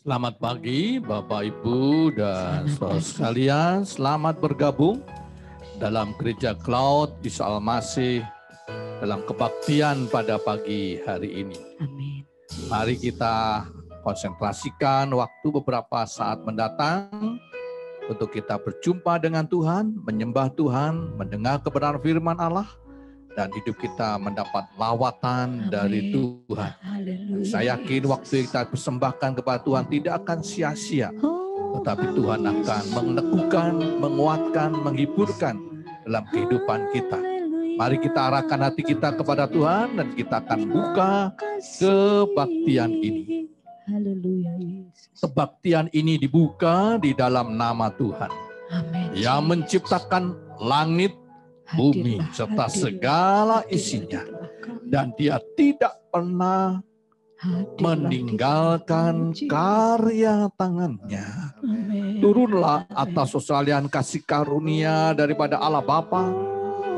Selamat pagi Bapak Ibu dan saudara sekalian, selamat bergabung dalam Gereja Cloud Isa Al-Masih dalam kebaktian pada pagi hari ini. Amin. Mari kita konsentrasikan waktu beberapa saat mendatang untuk kita berjumpa dengan Tuhan, menyembah Tuhan, mendengar kebenaran firman Allah, dan hidup kita mendapat lawatan dari Tuhan. Haleluya. Saya yakin waktu kita persembahkan kepada Tuhan tidak akan sia-sia, tetapi Tuhan akan meneguhkan, menguatkan, menghiburkan dalam kehidupan kita. Mari kita arahkan hati kita kepada Tuhan dan kita akan buka kebaktian ini. Haleluya, Yesus. Kebaktian ini dibuka di dalam nama Tuhan. Amin. Yang menciptakan langit, bumi, serta segala isinya. Dan Dia tidak pernah meninggalkan karya tangannya. Amin. Turunlah atas sekalian kasih karunia daripada Allah Bapa,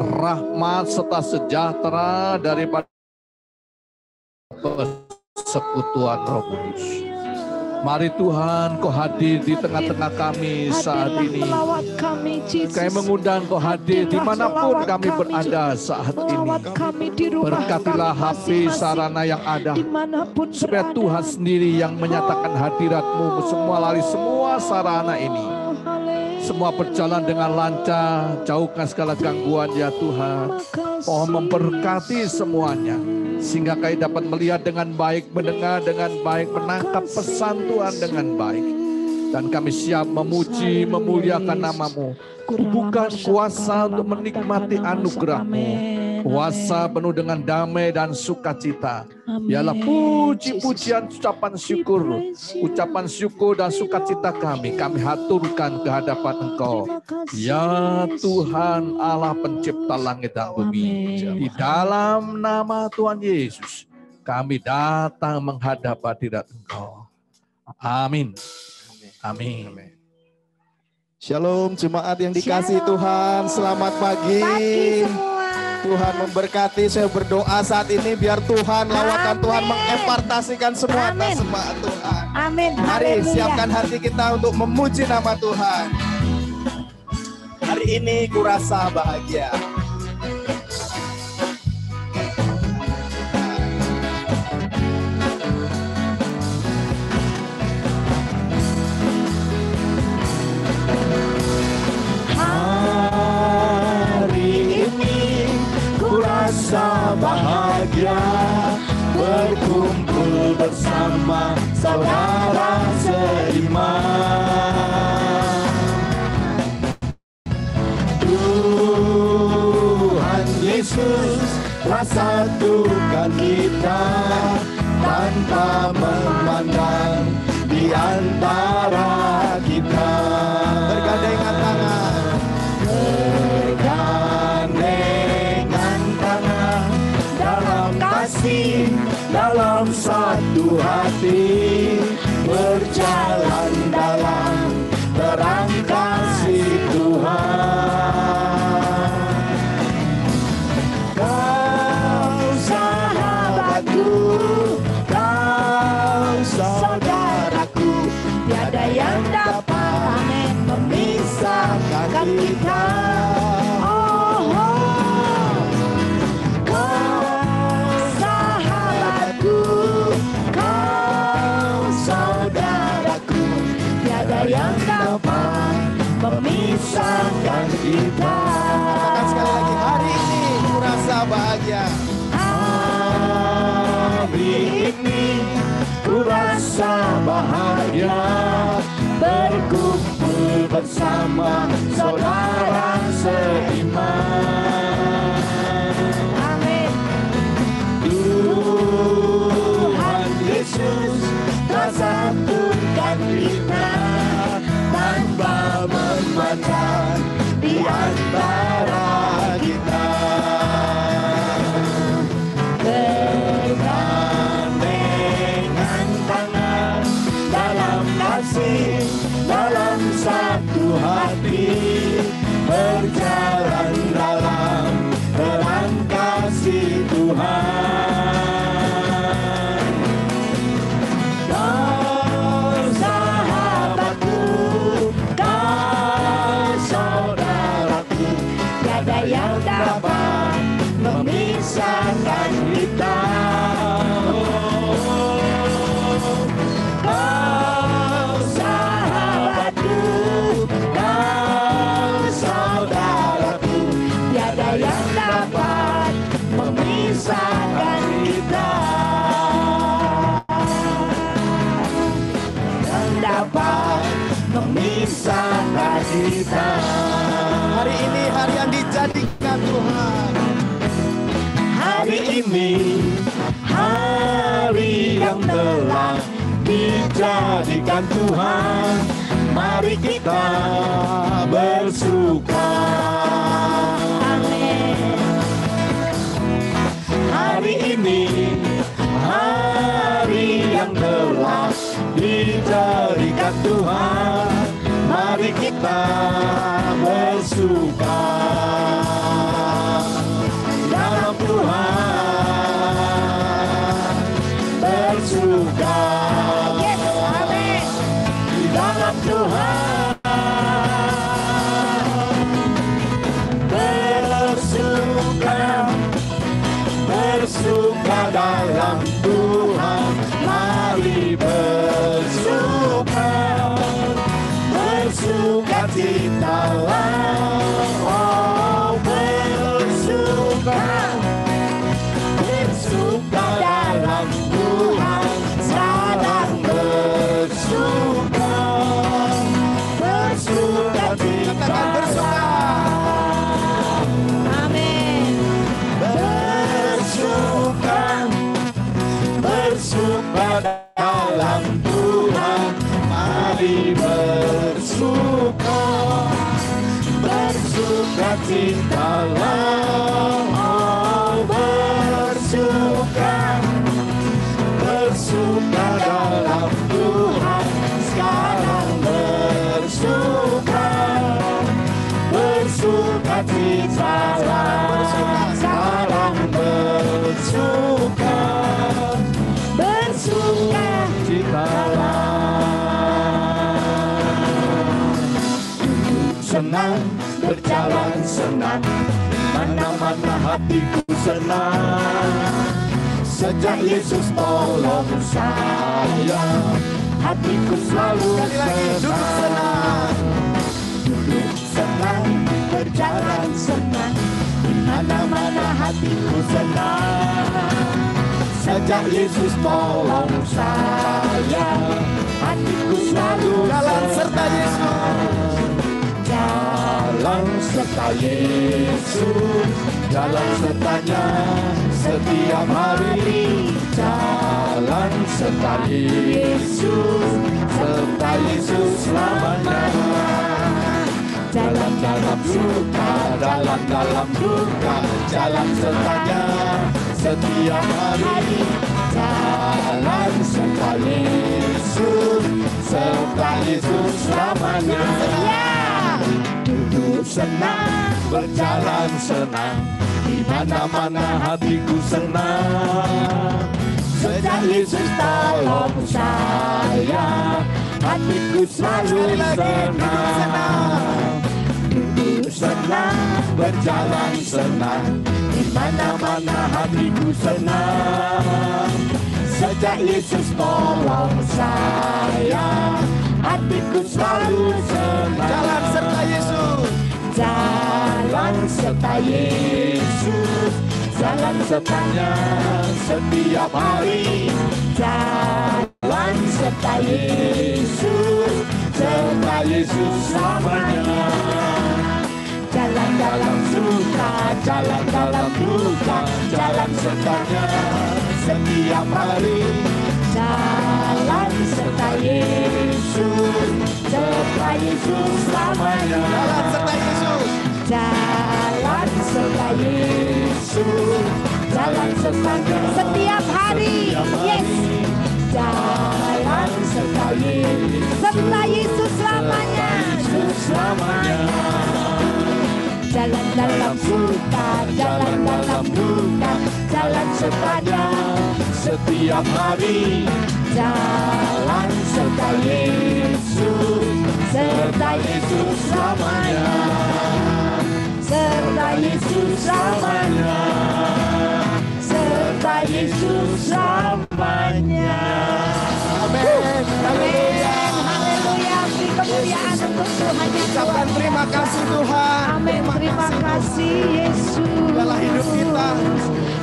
rahmat serta sejahtera daripada persekutuan Roh Kudus. Mari Tuhan, Kau hadir di tengah-tengah kami saat ini. Kami mengundang Kau hadir dimanapun kami berada saat ini. Berkatilah HP sarana yang ada, supaya Tuhan sendiri yang menyatakan hadirat-Mu semua lari semua sarana ini. Semua berjalan dengan lancar, jauhkan segala gangguan ya Tuhan. Oh, memberkati semuanya, sehingga kami dapat melihat dengan baik, mendengar dengan baik, menangkap pesan Tuhan dengan baik. Dan kami siap memuji, memuliakan nama-Mu. Bukan kuasa untuk menikmati anugerah-Mu, kuasa penuh dengan damai dan sukacita. Biarlah puji-pujian, ucapan syukur dan sukacita kami haturkan ke hadapan Engkau. Ya Tuhan Allah pencipta langit dan bumi. Di dalam nama Tuhan Yesus, kami datang menghadap hadirat Engkau. Amin. Amin. Shalom jemaat yang dikasihi Tuhan, selamat pagi. Tuhan memberkati, saya berdoa saat ini biar Tuhan, lawatan Tuhan mengempartasikan semua atas jemaat Tuhan. Amin. Mari siapkan hati kita untuk memuji nama Tuhan. Hari ini kurasa bahagia. Rasa bahagia berkumpul bersama saudara seiman. Tuhan Yesus telah satukan kita tanpa memandang di antara kita. Bergandengan tangan, dalam satu hati, berjalan dalam terang kasih Tuhan. Kau sahabatku, kau saudaraku, tiada yang dapat memisahkan kita. Yang dapat memisahkan kita. katakan sekali lagi, hari ini kurasa bahagia. Hari ini kurasa bahagia berkumpul bersama saudara seiman. Amin. Tuhan Yesus telah satukan kita tanpa memandang di antara kita. Bergandengan tangan dalam kasih, dalam satu hati, berjalan dalam jadikan Tuhan. Hari ini, hari yang telah dijadikan Tuhan, mari kita bersuka. Amin. Hari ini, hari yang telah dijadikan Tuhan, mari kita bersuka dalam Tuhan, bersuka. Yes, amin. Di dalam Tuhan, bersuka, bersuka dalam Tuhan, mari bersuka, bersuka citalah, oh bersuka, bersuka dalam Tuhan, sekarang bersuka, bersuka Katakan bersuka. Amin. bersuka, bersuka dalam Tuhan, mari bersuka, bersuka citalah, oh bersuka, bersuka dalam Tuhan, sekarang bersuka, bersuka citalah, sekarang bersuka, bersuka citalah. Senang, berjalan senang, mana-mana hatiku senang. Sejak Yesus tolong saya, hatiku selalu senang. Duduk senang, berjalan senang, mana-mana hatiku senang. Sejak Yesus tolong saya, hatiku selalu Jalan serta Yesus. Jalan serta Yesus, jalan sertanya setiap hari. Jalan serta Yesus, serta Yesus selamanya. Jalan dalam suka, dalam duka, jalan sertanya setiap hari. Jalan serta Yesus, serta Yesus selamanya. Duduk senang, berjalan senang, di mana-mana hatiku senang. Sejak Yesus tolong saya, hatiku selalu senang. Duduk senang, berjalan senang, di mana-mana hatiku senang. Sejak Yesus tolong saya, hatiku selalu senang. Jalan serta Yesus. Jalan serta Yesus, jalan sertanya setiap hari. Jalan serta Yesus, serta Yesus selamanya. Jalan dalam suka, jalan dalam duka, jalan sertanya setiap hari. Jalan serta Yesus, serta Yesus selamanya. Jalan serta Yesus. Jalan serta Yesus, jalan sertanya setiap hari. Yes. Jalan serta Yesus, Serta Yesus selamanya. Yesus selamanya. Jalan dalam suka, jalan dalam duka, jalan sertanya Setiap hari jalan serta Yesus, serta Yesus selamanya. serta Yesus Selamanya, serta Yesus selamanya. Amin. Amin. Haleluya. Beri kemuliaan untuk Tuhan Yesus. Ucapkan terima kasih Tuhan. Amin. Terima kasih Yesus. Dalam hidup kita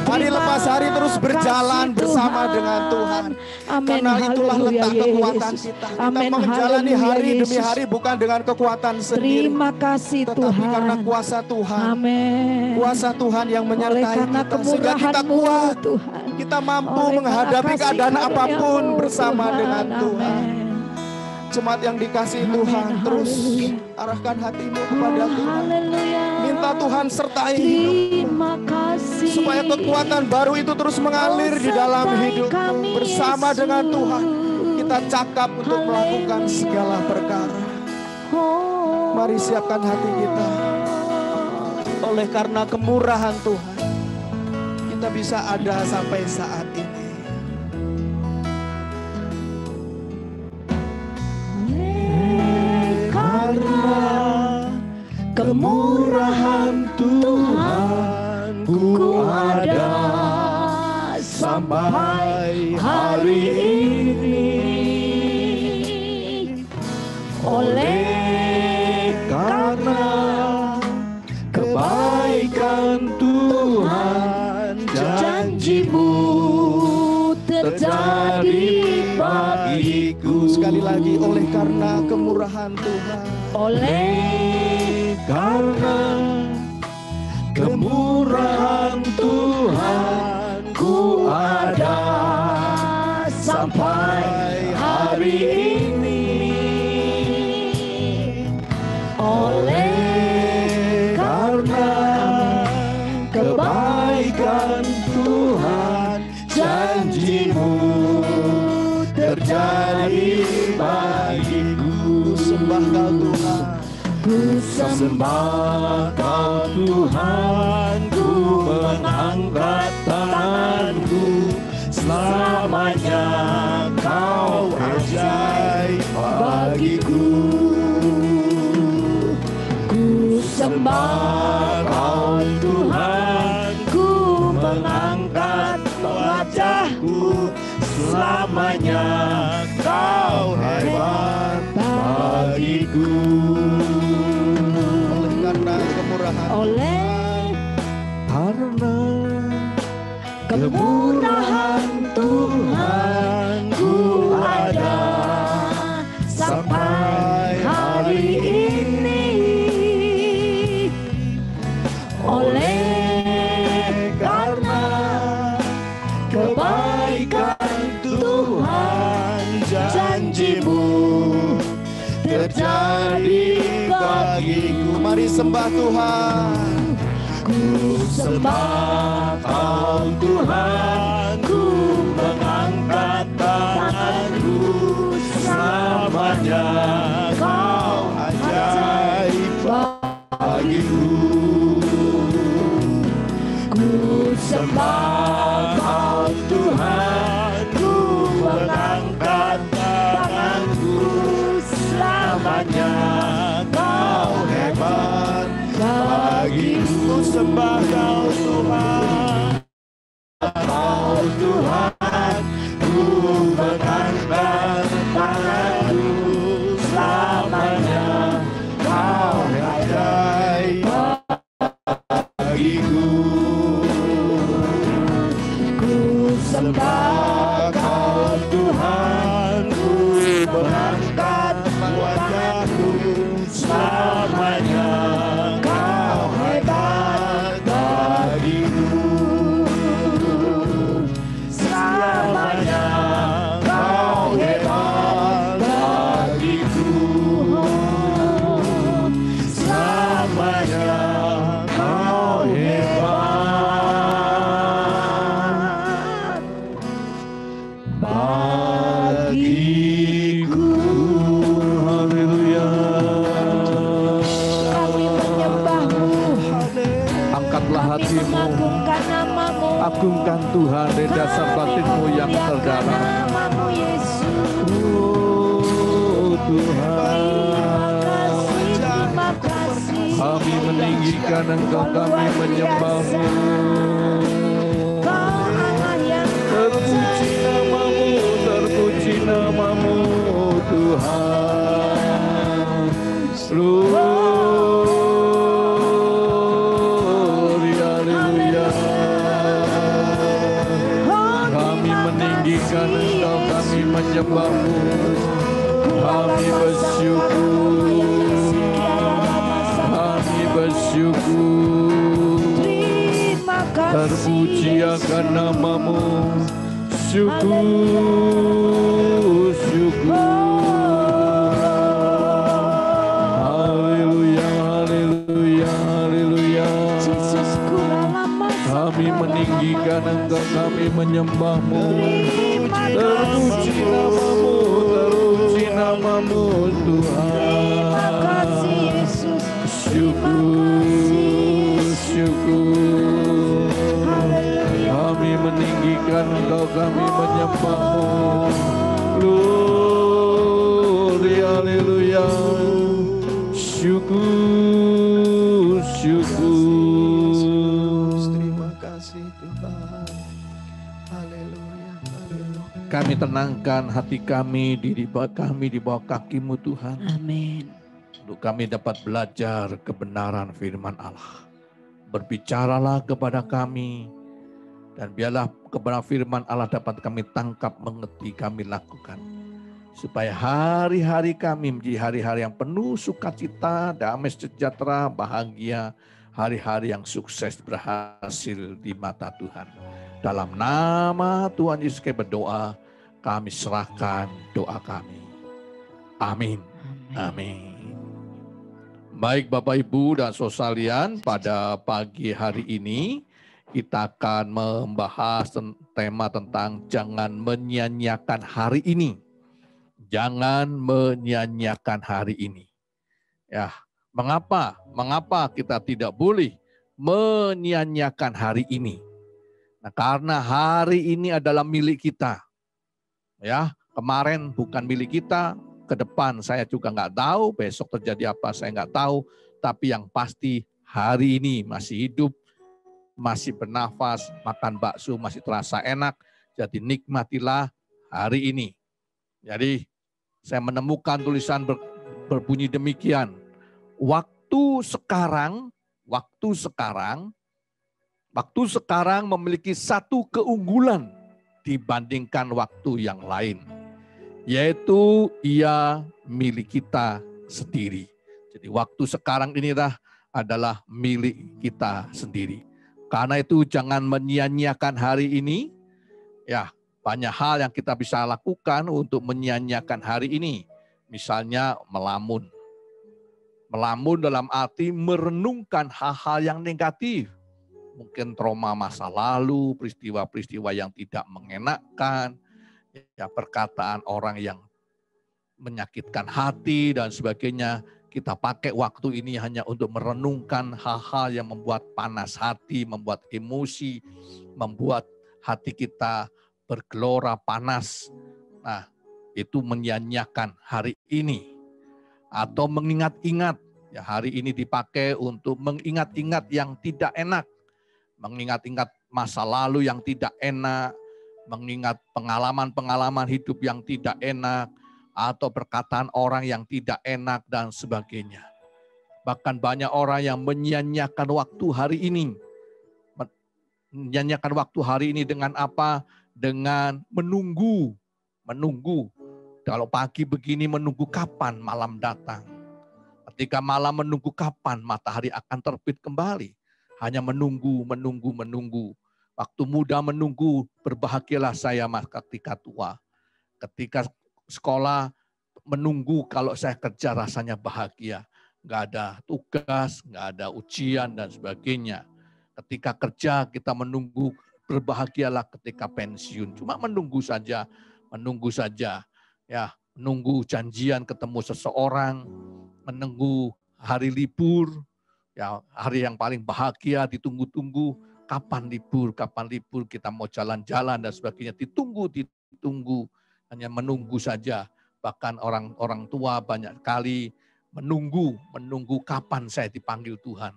Hari lepas hari terus berjalan bersama dengan Tuhan. Karena itulah letak kekuatan kita. Kita menjalani hari demi hari bukan dengan kekuatan sendiri. Terima kasih Tetapi Tuhan. karena kuasa Tuhan. Amin. Kuasa Tuhan yang Oleh menyertai karena kita. Sehingga kita kemurahan-Mu, kuat. Tuhan. Kita mampu Oleh menghadapi karena kasih keadaan apapun karya-Mu, bersama Tuhan. dengan Tuhan. Amin. Jemaat yang dikasihi Tuhan, terus arahkan hatimu kepada Tuhan. Haleluya. Minta Tuhan sertai hidup. Terima kasih. Supaya kekuatan baru itu terus mengalir di dalam hidupmu. Bersama dengan Tuhan, kita cakap untuk melakukan segala perkara. Mari siapkan hati kita. Oleh karena kemurahan Tuhan, kita bisa ada sampai saat ini. Karena kemurahan Tuhan ku ada sampai hari ini. Oleh karena kebaikan Tuhan, janji-Mu terjadi bagiku. Sekali lagi, oleh karena kemurahan Tuhan. Oleh karena kemurahan Tuhan ku ada sampai hari ini. Oleh karena kebaikan Tuhan, janji-Mu terjadi bagiku. Sembah Kau Tuhan. Ku sembah Kau Tuhan, ku mengangkat tanganku. Selamanya Kau ajaib bagiku. Ku sembah Kau Tuhan, ku mengangkat wajahku. Selamanya Kau hebat bagiku. Oleh karena kemurahan. Oleh Karena kemurahan Tuhan ku ada sampai hari ini. Oleh karena kebaikan Tuhan, janji-Mu terjadi bagiku. Mari sembah Tuhan. Ku sembah Kau Tuhan, ku mengangkat tanganku. Selamanya Kau ajaib bagiku. Ku sembah Kau Tuhan, ku mengangkat tanganku. Selamanya Kau hebat bagiku. Ku sembah Kau Tuhan, Kau Tuhan, ku mengangkat tanganku. Selamanya Kau ajaib bagiku. Ku sembah Kau Tuhan, ku mengangkat wajahku. Selamanya Kau hebat bagiku. Selamanya Kau hebat bagiku. Selamanya Kau hebat bagiku. Haleluya. kami menyembah-Mu, Angkatlah kami hatimu, mengagungkan nama-Mu. agungkan Tuhan di dasar batinmu yang terdalam. Namamu Yesus. Oh Tuhan, Terima kasih. kami meninggikan Engkau, kami menyembah-Mu. Kau Allah yang Terpuji namamu, terpuji namamu Tuhan. Glory, haleluya. Kami menyembah-Mu, kami bersyukur, kami bersyukur. Terima kasih. Terpuji akan nama-Mu, syukur, syukur. Haleluya, haleluya, haleluya. Kami meninggikan Engkau, kami menyembah-Mu. Terpuji nama-Mu, terpuji nama-Mu Tuhan. Syukur, syukur. Kami meninggikan Engkau, kami menyembah-Mu. Glory, haleluya. Syukur, syukur. Terima kasih Tuhan. Haleluya, haleluya. Kami tenangkan hati kami di bawah kaki-Mu Tuhan. Amin. Untuk kami dapat belajar kebenaran firman Allah. Berbicaralah kepada kami. Dan biarlah kebenaran firman Allah dapat kami tangkap, mengerti, kami lakukan. Supaya hari-hari kami menjadi hari-hari yang penuh sukacita, damai sejahtera, bahagia. Hari-hari yang sukses, berhasil di mata Tuhan. Dalam nama Tuhan Yesus kami berdoa, kami serahkan doa kami. Amin. Amin. Baik Bapak Ibu dan saudara sekalian, pada pagi hari ini kita akan membahas tema tentang jangan menyia-nyiakan hari ini. Jangan menyia-nyiakan hari ini. Ya, mengapa? Mengapa kita tidak boleh menyia-nyiakan hari ini? Nah, karena hari ini adalah milik kita. Ya, kemarin bukan milik kita. Ke depan saya juga nggak tahu, besok terjadi apa saya nggak tahu. Tapi yang pasti hari ini masih hidup, masih bernafas, makan bakso masih terasa enak. Jadi nikmatilah hari ini. Jadi saya menemukan tulisan berbunyi demikian. Waktu sekarang memiliki satu keunggulan dibandingkan waktu yang lain. Yaitu ia milik kita sendiri. Jadi waktu sekarang inilah adalah milik kita sendiri. Karena itu jangan menyia-nyiakan hari ini. Ya, banyak hal yang kita bisa lakukan untuk menyia-nyiakan hari ini. Misalnya melamun. Melamun dalam arti merenungkan hal-hal yang negatif. Mungkin trauma masa lalu, peristiwa-peristiwa yang tidak mengenakkan. Ya, perkataan orang yang menyakitkan hati dan sebagainya. Kita pakai waktu ini hanya untuk merenungkan hal-hal yang membuat panas hati, membuat emosi, membuat hati kita bergelora panas. Nah, itu menyia-nyiakan hari ini. Atau mengingat-ingat, ya hari ini dipakai untuk mengingat-ingat yang tidak enak. Mengingat-ingat masa lalu yang tidak enak. Mengingat pengalaman-pengalaman hidup yang tidak enak, atau perkataan orang yang tidak enak, dan sebagainya. Bahkan banyak orang yang menyia-nyiakan waktu hari ini. Menyia-nyiakan waktu hari ini dengan apa? Dengan menunggu. Kalau pagi begini menunggu kapan malam datang. Ketika malam menunggu kapan matahari akan terbit kembali. Hanya menunggu. Waktu muda menunggu, berbahagialah saya ketika tua. Ketika sekolah menunggu, kalau saya kerja rasanya bahagia. Nggak ada tugas, nggak ada ujian dan sebagainya. Ketika kerja kita menunggu, berbahagialah ketika pensiun. Cuma menunggu saja. Ya, menunggu janjian ketemu seseorang, menunggu hari libur, ya hari yang paling bahagia ditunggu-tunggu. Kapan libur kita mau jalan-jalan dan sebagainya. Ditunggu, hanya menunggu saja. Bahkan orang tua banyak kali menunggu kapan saya dipanggil Tuhan.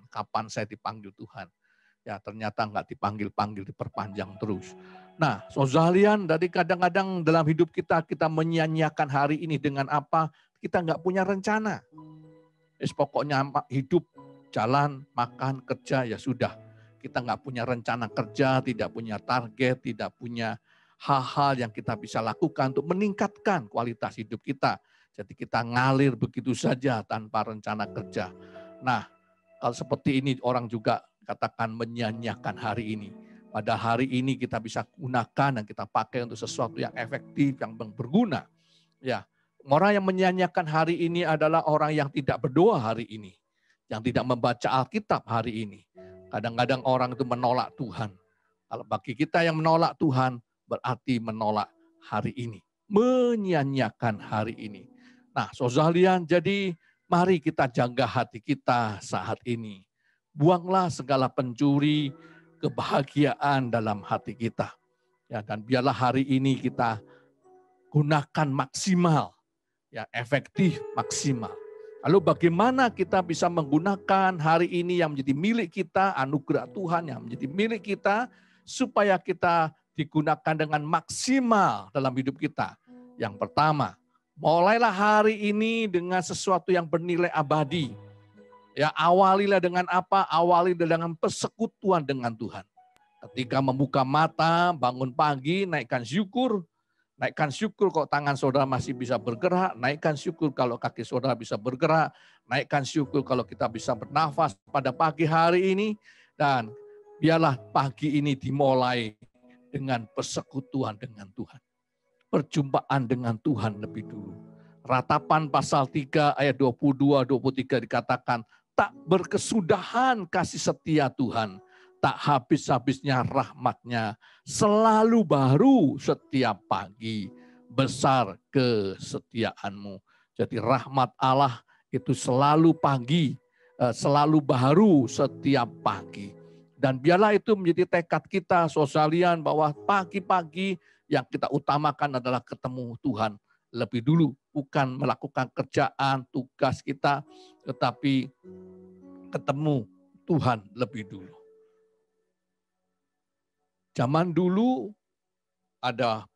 Ya ternyata nggak dipanggil, diperpanjang terus. Nah, saudara, dari kadang-kadang dalam hidup kita menyia-nyiakan hari ini dengan apa? Kita nggak punya rencana. Pokoknya hidup, jalan, makan, kerja, ya sudah. Kita nggak punya rencana kerja, tidak punya target, tidak punya hal-hal yang kita bisa lakukan untuk meningkatkan kualitas hidup kita. Jadi kita ngalir begitu saja tanpa rencana kerja. Nah, kalau seperti ini orang juga katakan menyanyiakan hari ini. Pada hari ini kita bisa gunakan dan kita pakai untuk sesuatu yang efektif, yang berguna. Ya, orang yang menyanyiakan hari ini adalah orang yang tidak berdoa hari ini, yang tidak membaca Alkitab hari ini. Kadang-kadang orang itu menolak Tuhan. Kalau bagi kita yang menolak Tuhan, berarti menolak hari ini. Menyanyiakan hari ini. Nah, saudara, jadi mari kita jaga hati kita saat ini. Buanglah segala pencuri kebahagiaan dalam hati kita. Ya, dan biarlah hari ini kita gunakan maksimal, ya, efektif maksimal. Lalu bagaimana kita bisa menggunakan hari ini yang menjadi milik kita, anugerah Tuhan yang menjadi milik kita, supaya kita digunakan dengan maksimal dalam hidup kita. Yang pertama, mulailah hari ini dengan sesuatu yang bernilai abadi. Ya, awalilah dengan apa? Awalilah dengan persekutuan dengan Tuhan. Ketika membuka mata, bangun pagi, naikkan syukur. Naikkan syukur kalau tangan saudara masih bisa bergerak. Naikkan syukur kalau kaki saudara bisa bergerak. Naikkan syukur kalau kita bisa bernafas pada pagi hari ini. Dan biarlah pagi ini dimulai dengan persekutuan dengan Tuhan. Perjumpaan dengan Tuhan lebih dulu. Ratapan pasal 3 ayat 22-23 dikatakan, tak berkesudahan kasih setia Tuhan, tak habis-habisnya rahmat-Nya, selalu baru setiap pagi, besar kesetiaan-Mu. Jadi rahmat Allah itu selalu pagi, selalu baru setiap pagi. Dan biarlah itu menjadi tekad kita, sosialian, bahwa pagi-pagi yang kita utamakan adalah ketemu Tuhan lebih dulu. Bukan melakukan kerjaan, tugas kita, tetapi ketemu Tuhan lebih dulu. Zaman dulu ada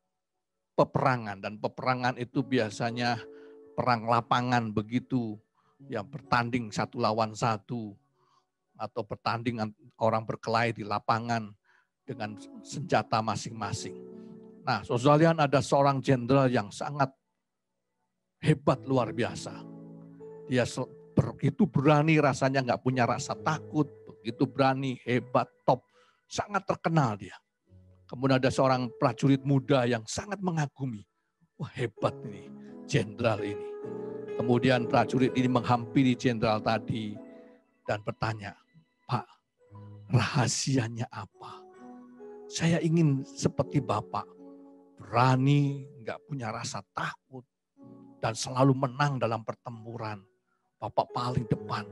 peperangan, dan peperangan itu biasanya perang lapangan begitu, yang bertanding satu lawan satu, atau pertandingan orang berkelahi di lapangan dengan senjata masing-masing. Nah, saudara, ada seorang jenderal yang sangat hebat luar biasa. Dia begitu berani, rasanya nggak punya rasa takut, begitu berani, hebat, top, sangat terkenal dia. Kemudian ada seorang prajurit muda yang sangat mengagumi. Wah, hebat ini, jenderal ini. Kemudian prajurit ini menghampiri jenderal tadi dan bertanya, Pak, rahasianya apa? Saya ingin seperti Bapak, berani, nggak punya rasa takut, dan selalu menang dalam pertempuran. Bapak paling depan,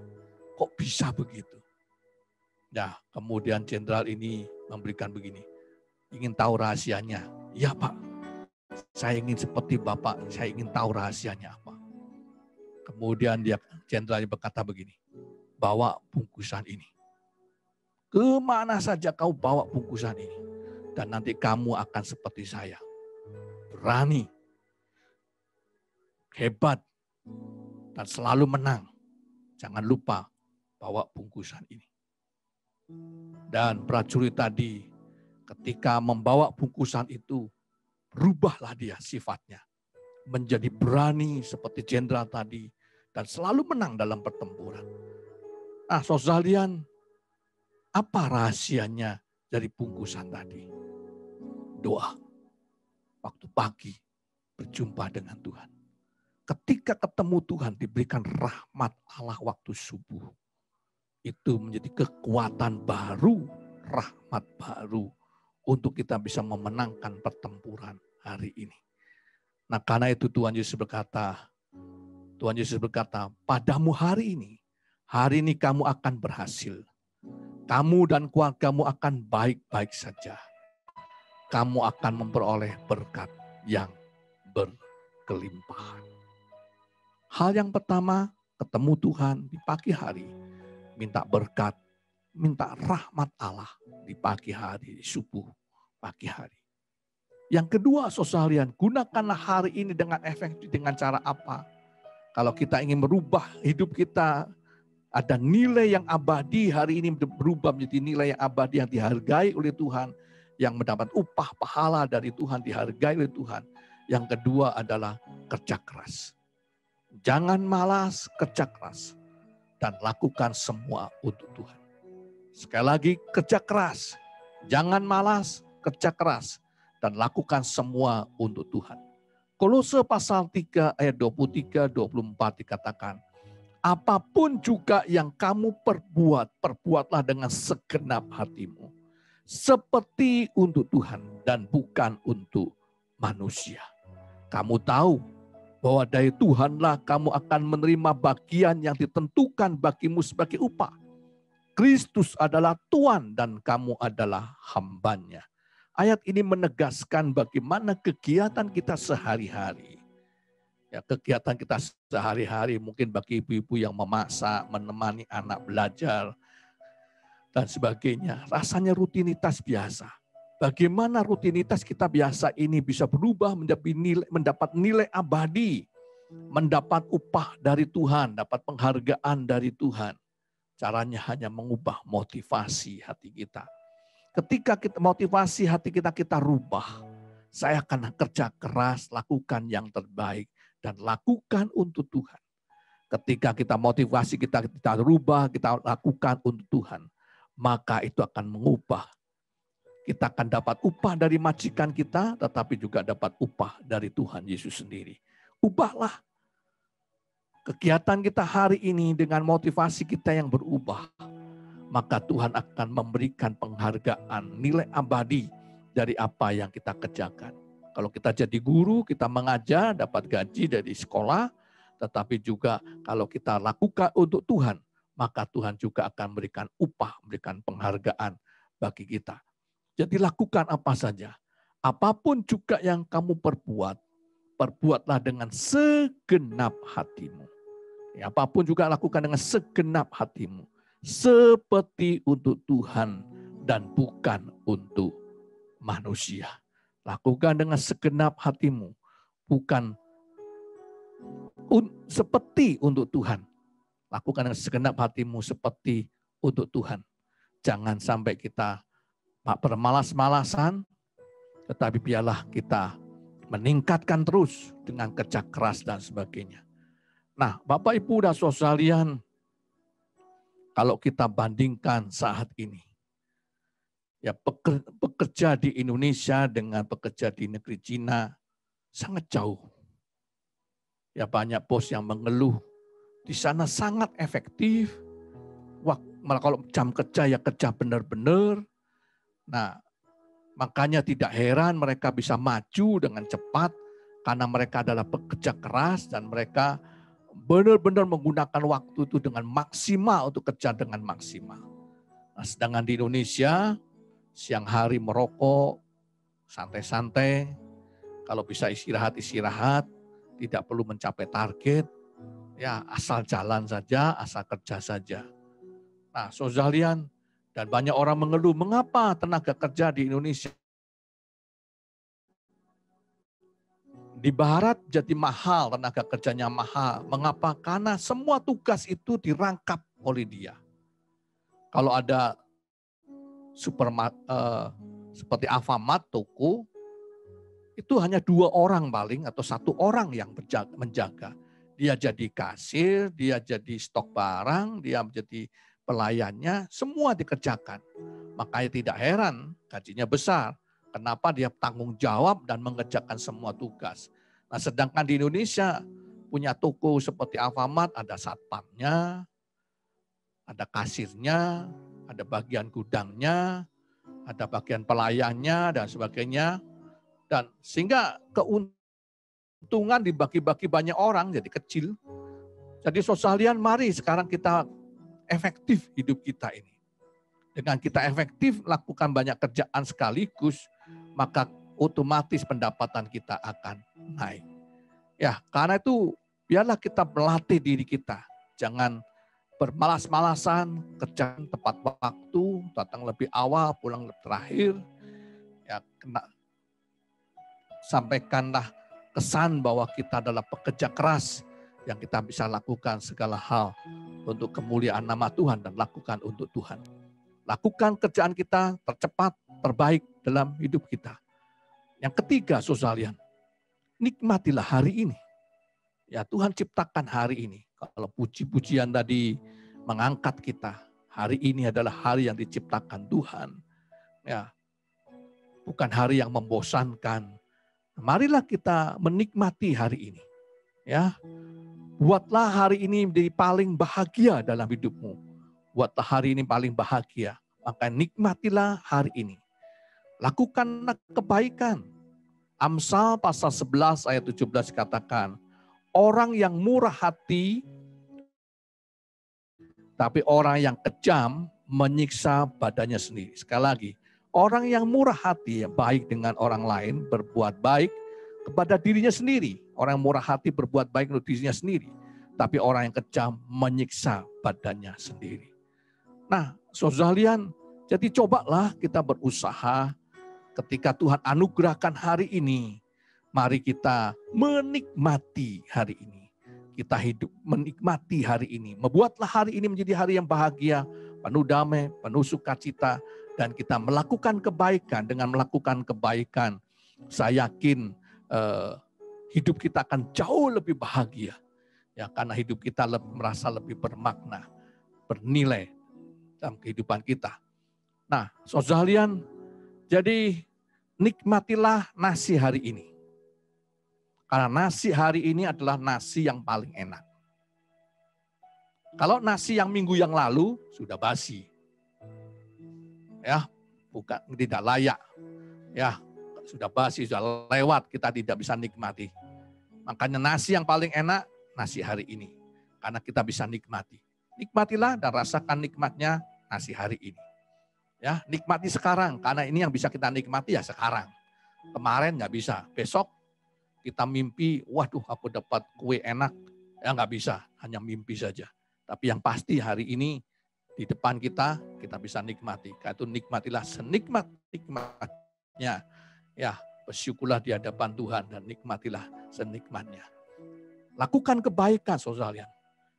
kok bisa begitu? Nah, kemudian jenderal ini memberikan begini, ingin tahu rahasianya? Ya Pak, saya ingin seperti Bapak, saya ingin tahu rahasianya apa. Kemudian jenderal berkata begini, bawa bungkusan ini. Kemana saja kau bawa bungkusan ini, dan nanti kamu akan seperti saya. Berani, hebat, dan selalu menang. Jangan lupa bawa bungkusan ini. Dan prajurit tadi ketika membawa bungkusan itu, berubahlah dia sifatnya. Menjadi berani seperti jenderal tadi, dan selalu menang dalam pertempuran. Nah, saudara, apa rahasianya dari bungkusan tadi? Doa. Waktu pagi berjumpa dengan Tuhan. Ketika ketemu Tuhan, diberikan rahmat Allah waktu subuh. Itu menjadi kekuatan baru, rahmat baru untuk kita bisa memenangkan pertempuran hari ini. Nah, karena itu Tuhan Yesus berkata, padamu hari ini kamu akan berhasil. Kamu dan keluargamu akan baik-baik saja. Kamu akan memperoleh berkat yang berkelimpahan. Hal yang pertama, ketemu Tuhan di pagi hari. Minta berkat, minta rahmat Allah di pagi hari, di subuh pagi hari. Yang kedua, saudara, gunakanlah hari ini dengan efektif. Dengan cara apa? Kalau kita ingin merubah hidup kita, ada nilai yang abadi hari ini berubah menjadi nilai yang abadi yang dihargai oleh Tuhan. yang mendapat upah pahala dari Tuhan, dihargai oleh Tuhan. Yang kedua adalah kerja keras. Jangan malas, kerja keras. Dan lakukan semua untuk Tuhan. Sekali lagi, kerja keras. Jangan malas, kerja keras. Dan lakukan semua untuk Tuhan. Kolose pasal 3 ayat 23-24 dikatakan, apapun juga yang kamu perbuat, perbuatlah dengan segenap hatimu. Seperti untuk Tuhan dan bukan untuk manusia. Kamu tahu bahwa dari Tuhanlah kamu akan menerima bagian yang ditentukan bagimu sebagai upah. Kristus adalah Tuhan dan kamu adalah hambanya. Ayat ini menegaskan bagaimana kegiatan kita sehari-hari. Ya, kegiatan kita sehari-hari mungkin bagi ibu-ibu yang memasak, menemani anak belajar, dan sebagainya. Rasanya rutinitas biasa. Bagaimana rutinitas kita biasa ini bisa berubah mendapat nilai abadi, mendapat upah dari Tuhan, dapat penghargaan dari Tuhan. Caranya hanya mengubah motivasi hati kita. Ketika kita motivasi hati kita rubah, saya akan kerja keras, lakukan yang terbaik, dan lakukan untuk Tuhan. Ketika kita motivasi kita rubah, kita lakukan untuk Tuhan, maka itu akan mengubah. Kita akan dapat upah dari majikan kita, tetapi juga dapat upah dari Tuhan Yesus sendiri. Ubahlah kegiatan kita hari ini dengan motivasi kita yang berubah. Maka Tuhan akan memberikan penghargaan, nilai abadi dari apa yang kita kerjakan. Kalau kita jadi guru, kita mengajar, dapat gaji dari sekolah, tetapi juga kalau kita lakukan untuk Tuhan, maka Tuhan juga akan memberikan upah, memberikan penghargaan bagi kita. Jadi lakukan apa saja. Apapun juga yang kamu perbuat, perbuatlah dengan segenap hatimu. Ya, apapun juga lakukan dengan segenap hatimu. Seperti untuk Tuhan dan bukan untuk manusia. Lakukan dengan segenap hatimu. Bukan seperti untuk Tuhan. Lakukan dengan segenap hatimu seperti untuk Tuhan. Jangan sampai kita bermalas-malasan, tetapi biarlah kita meningkatkan terus dengan kerja keras dan sebagainya. Nah, Bapak Ibu dan saudara sekalian, kalau kita bandingkan saat ini, ya pekerja di Indonesia dengan pekerja di negeri Cina sangat jauh. Ya banyak bos yang mengeluh, di sana sangat efektif. Malah kalau jam kerja ya kerja benar-benar. Nah, makanya tidak heran mereka bisa maju dengan cepat karena mereka adalah pekerja keras dan mereka benar-benar menggunakan waktu itu dengan maksimal untuk kerja dengan maksimal. Nah, sedangkan di Indonesia siang hari merokok, santai-santai, kalau bisa istirahat, tidak perlu mencapai target, ya asal jalan saja, asal kerja saja. Nah, saudara sekalian, dan banyak orang mengeluh, mengapa tenaga kerja di Indonesia di barat jadi mahal, tenaga kerjanya mahal. Mengapa? Karena semua tugas itu dirangkap oleh dia. Kalau ada seperti Alfamart, toko, itu hanya 2 orang paling atau 1 orang yang menjaga. Dia jadi kasir, dia jadi stok barang, dia menjadi pelayannya, semua dikerjakan. Makanya tidak heran gajinya besar. Kenapa dia tanggung jawab dan mengerjakan semua tugas. Nah, sedangkan di Indonesia punya toko seperti Alfamart, ada satpamnya, ada kasirnya, ada bagian gudangnya, ada bagian pelayannya dan sebagainya. Dan sehingga keuntungan dibagi-bagi banyak orang jadi kecil. Jadi saudara sekalian, mari sekarang kita efektif hidup kita ini. Dengan kita efektif lakukan banyak kerjaan sekaligus, maka otomatis pendapatan kita akan naik. Ya, karena itu biarlah kita melatih diri kita. Jangan bermalas-malasan, kerja tepat waktu, datang lebih awal, pulang lebih terakhir. Ya, sampaikanlah kesan bahwa kita adalah pekerja keras yang kita bisa lakukan segala hal untuk kemuliaan nama Tuhan dan lakukan untuk Tuhan. Lakukan kerjaan kita tercepat, terbaik, dalam hidup kita. Yang ketiga, saudara, nikmatilah hari ini. Ya, Tuhan ciptakan hari ini. Kalau puji-pujian tadi mengangkat kita, hari ini adalah hari yang diciptakan Tuhan. Ya, bukan hari yang membosankan. Marilah kita menikmati hari ini. Ya, buatlah hari ini menjadi paling bahagia dalam hidupmu. Buatlah hari ini paling bahagia. Maka nikmatilah hari ini. Lakukanlah kebaikan. Amsal pasal 11 ayat 17 katakan, orang yang murah hati, tapi orang yang kejam menyiksa badannya sendiri. Sekali lagi, orang yang murah hati, baik dengan orang lain, berbuat baik kepada dirinya sendiri. Orang yang murah hati berbuat baik untuk dirinya sendiri. Tapi orang yang kejam menyiksa badannya sendiri. Nah, saudara, jadi cobalah kita berusaha ketika Tuhan anugerahkan hari ini. Mari kita menikmati hari ini. Kita hidup menikmati hari ini. Membuatlah hari ini menjadi hari yang bahagia, penuh damai, penuh sukacita. Dan kita melakukan kebaikan. Dengan melakukan kebaikan, saya yakin hidup kita akan jauh lebih bahagia. Ya, karena hidup kita merasa lebih bermakna, bernilai dalam kehidupan kita. Nah, saudara, jadi nikmatilah nasi hari ini. Karena nasi hari ini adalah nasi yang paling enak. Kalau nasi yang minggu yang lalu sudah basi. Ya, bukan tidak layak. Ya, sudah basi, sudah lewat, kita tidak bisa nikmati. Makanya nasi yang paling enak, nasi hari ini. Karena kita bisa nikmati. Nikmatilah dan rasakan nikmatnya nasi hari ini. Ya, nikmati sekarang, karena ini yang bisa kita nikmati ya sekarang. Kemarin nggak bisa, besok kita mimpi, waduh aku dapat kue enak, ya nggak bisa, hanya mimpi saja. Tapi yang pasti hari ini di depan kita bisa nikmati. Karena itu nikmatilah senikmat-nikmatnya. Ya, bersyukurlah di hadapan Tuhan dan nikmatilah senikmatnya. Lakukan kebaikan, saudara.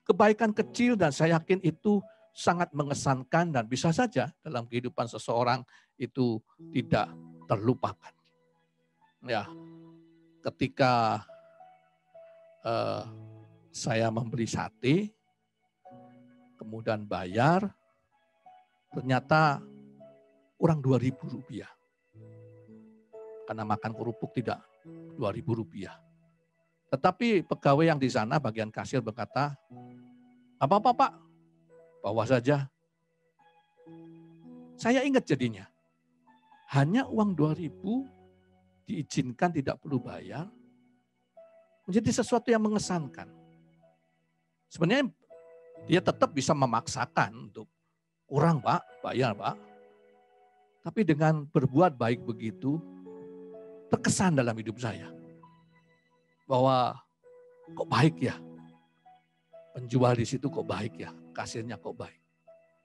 Kebaikan kecil dan saya yakin itu sangat mengesankan dan bisa saja dalam kehidupan seseorang itu tidak terlupakan. Ya, ketika saya membeli sate, kemudian bayar, ternyata kurang Rp2.000. Karena makan kerupuk tidak Rp2.000. Tetapi pegawai yang di sana, bagian kasir berkata, apa-apa Pak, bawa saja. Saya ingat jadinya, hanya uang 2.000 diizinkan tidak perlu bayar, menjadi sesuatu yang mengesankan. Sebenarnya dia tetap bisa memaksakan untuk kurang Pak, bayar Pak. Tapi dengan berbuat baik begitu, terkesan dalam hidup saya. Bahwa kok baik ya, penjual di situ kok baik ya, kasirnya kok baik.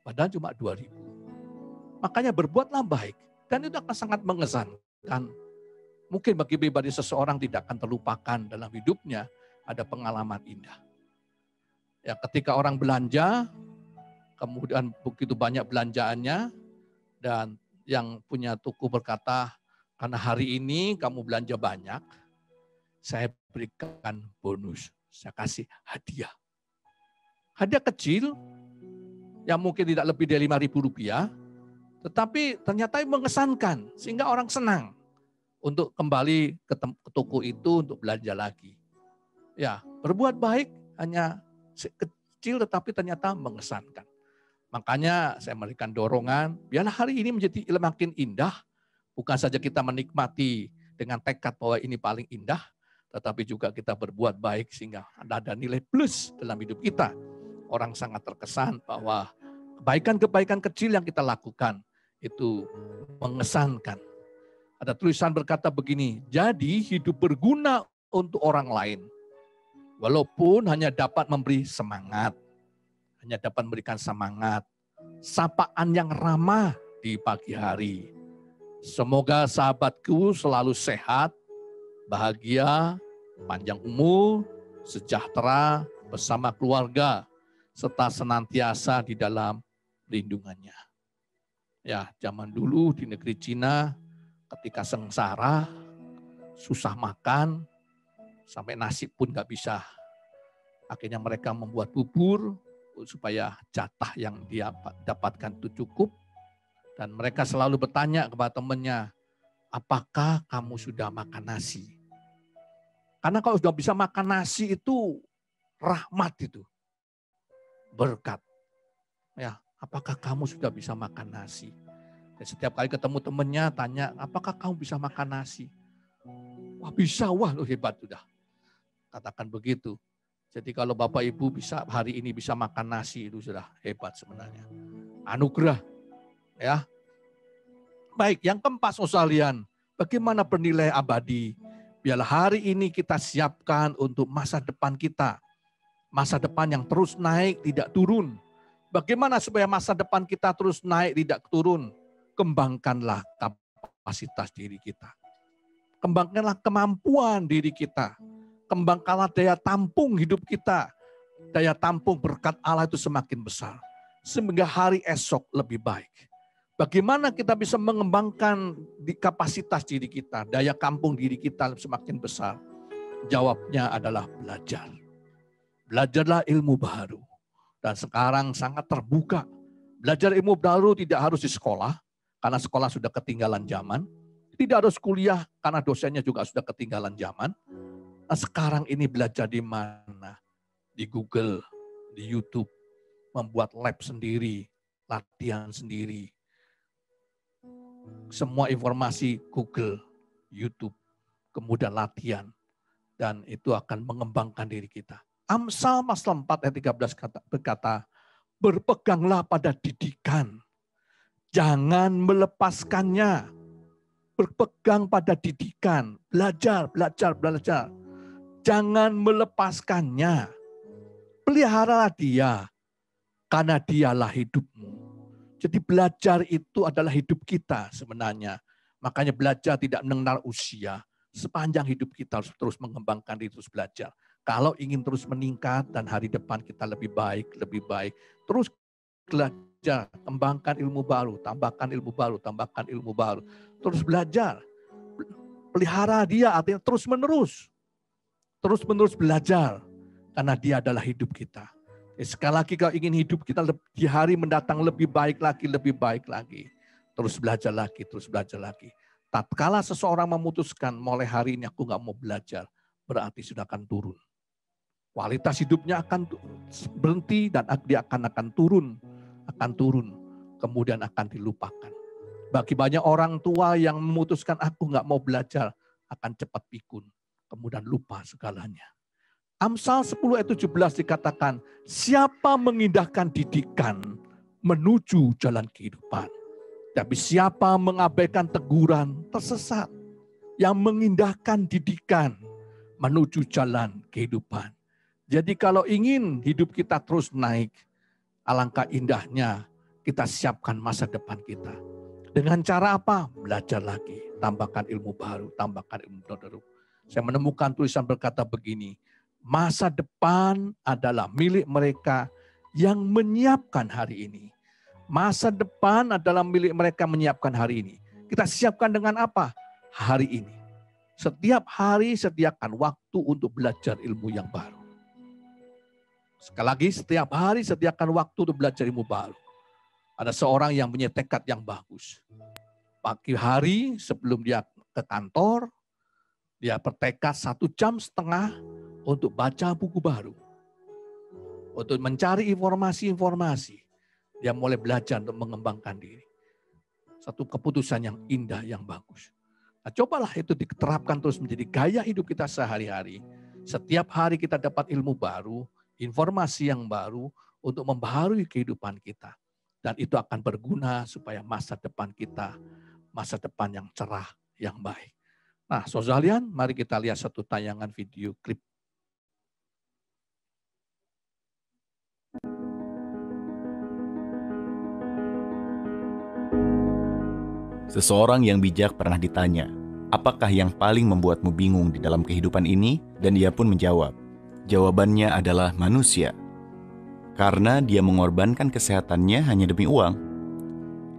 Padahal cuma 2.000. Makanya berbuatlah baik. Dan itu akan sangat mengesankan. Mungkin bagi pribadi seseorang tidak akan terlupakan dalam hidupnya ada pengalaman indah. Ya, ketika orang belanja, kemudian begitu banyak belanjaannya, dan yang punya toko berkata, karena hari ini kamu belanja banyak, saya berikan bonus, saya kasih hadiah. Hadiah kecil, yang mungkin tidak lebih dari Rp5.000, tetapi ternyata mengesankan, sehingga orang senang untuk kembali ke toko itu untuk belanja lagi. Ya, berbuat baik hanya kecil tetapi ternyata mengesankan. Makanya saya memberikan dorongan, biarlah hari ini menjadi makin indah, bukan saja kita menikmati dengan tekad bahwa ini paling indah, tetapi juga kita berbuat baik sehingga ada nilai plus dalam hidup kita. Orang sangat terkesan bahwa kebaikan-kebaikan kecil yang kita lakukan itu mengesankan. Ada tulisan berkata begini, jadi hidup berguna untuk orang lain. Walaupun hanya dapat memberi semangat, hanya dapat memberikan semangat, sapaan yang ramah di pagi hari. Semoga sahabatku selalu sehat, bahagia, panjang umur, sejahtera bersama keluarga, serta senantiasa di dalam lindungannya. Ya, zaman dulu di negeri Cina, ketika sengsara, susah makan, sampai nasi pun nggak bisa. Akhirnya mereka membuat bubur supaya jatah yang dia dapatkan itu cukup. Dan mereka selalu bertanya kepada temannya, apakah kamu sudah makan nasi? Karena kalau sudah bisa makan nasi itu rahmat itu, berkat. Ya, apakah kamu sudah bisa makan nasi? Dan setiap kali ketemu temannya tanya, apakah kamu bisa makan nasi? Wah bisa, wah lu hebat sudah. Katakan begitu. Jadi kalau Bapak Ibu bisa hari ini bisa makan nasi itu sudah hebat sebenarnya. Anugerah. Ya. Baik, yang keempat sekalian, bagaimana bernilai abadi? Biarlah hari ini kita siapkan untuk masa depan kita. Masa depan yang terus naik, tidak turun. Bagaimana supaya masa depan kita terus naik, tidak turun? Kembangkanlah kapasitas diri kita. Kembangkanlah kemampuan diri kita. Kembangkanlah daya tampung hidup kita. Daya tampung berkat Allah itu semakin besar. Sehingga hari esok lebih baik. Bagaimana kita bisa mengembangkan di kapasitas diri kita, daya tampung diri kita semakin besar? Jawabnya adalah belajar. Belajarlah ilmu baru. Dan sekarang sangat terbuka. Belajar ilmu baru tidak harus di sekolah, karena sekolah sudah ketinggalan zaman. Tidak harus kuliah, karena dosennya juga sudah ketinggalan zaman. Nah, sekarang ini belajar di mana? Di Google, di YouTube. Membuat lab sendiri, latihan sendiri. Semua informasi Google, YouTube, kemudian latihan. Dan itu akan mengembangkan diri kita. Amsal pasal 4 ayat 13 berkata, berpeganglah pada didikan. Jangan melepaskannya. Berpegang pada didikan. Belajar. Jangan melepaskannya. Peliharalah dia. Karena dialah hidupmu. Jadi belajar itu adalah hidup kita sebenarnya. Makanya belajar tidak mengenal usia. Sepanjang hidup kita harus terus mengembangkan diri, terus belajar. Kalau ingin terus meningkat dan hari depan kita lebih baik. Terus belajar, kembangkan ilmu baru, tambahkan ilmu baru. Terus belajar. Pelihara dia artinya terus menerus. Terus menerus belajar. Karena dia adalah hidup kita. Sekali lagi kalau ingin hidup kita di hari mendatang lebih baik lagi. Terus belajar lagi. Tatkala seseorang memutuskan mulai hari ini aku nggak mau belajar, berarti sudah akan turun. Kualitas hidupnya akan berhenti dan dia akan turun. Kemudian akan dilupakan. Bagi banyak orang tua yang memutuskan aku nggak mau belajar, akan cepat pikun. Kemudian lupa segalanya. Amsal 10 ayat 17 dikatakan, siapa mengindahkan didikan menuju jalan kehidupan. Tapi siapa mengabaikan teguran tersesat. Yang mengindahkan didikan menuju jalan kehidupan. Jadi kalau ingin hidup kita terus naik, alangkah indahnya kita siapkan masa depan kita. Dengan cara apa? Belajar lagi, tambahkan ilmu baru, Saya menemukan tulisan berkata begini, masa depan adalah milik mereka yang menyiapkan hari ini. Masa depan adalah milik mereka menyiapkan hari ini. Kita siapkan dengan apa? Hari ini. Setiap hari sediakan waktu untuk belajar ilmu yang baru. Sekali lagi, setiap hari sediakan waktu untuk belajar ilmu baru. Ada seorang yang punya tekad yang bagus. Pagi hari sebelum dia ke kantor, dia bertekad 1,5 jam untuk baca buku baru. Untuk mencari informasi-informasi. Dia mulai belajar untuk mengembangkan diri. Satu keputusan yang indah, yang bagus. Nah, cobalah itu diterapkan terus menjadi gaya hidup kita sehari-hari. Setiap hari kita dapat ilmu baru, informasi yang baru untuk membaharui kehidupan kita. Dan itu akan berguna supaya masa depan kita, masa depan yang cerah, yang baik. Nah, saudara, mari kita lihat satu tayangan video klip. Seseorang yang bijak pernah ditanya, apakah yang paling membuatmu bingung di dalam kehidupan ini? Dan dia pun menjawab, jawabannya adalah manusia. Karena dia mengorbankan kesehatannya hanya demi uang.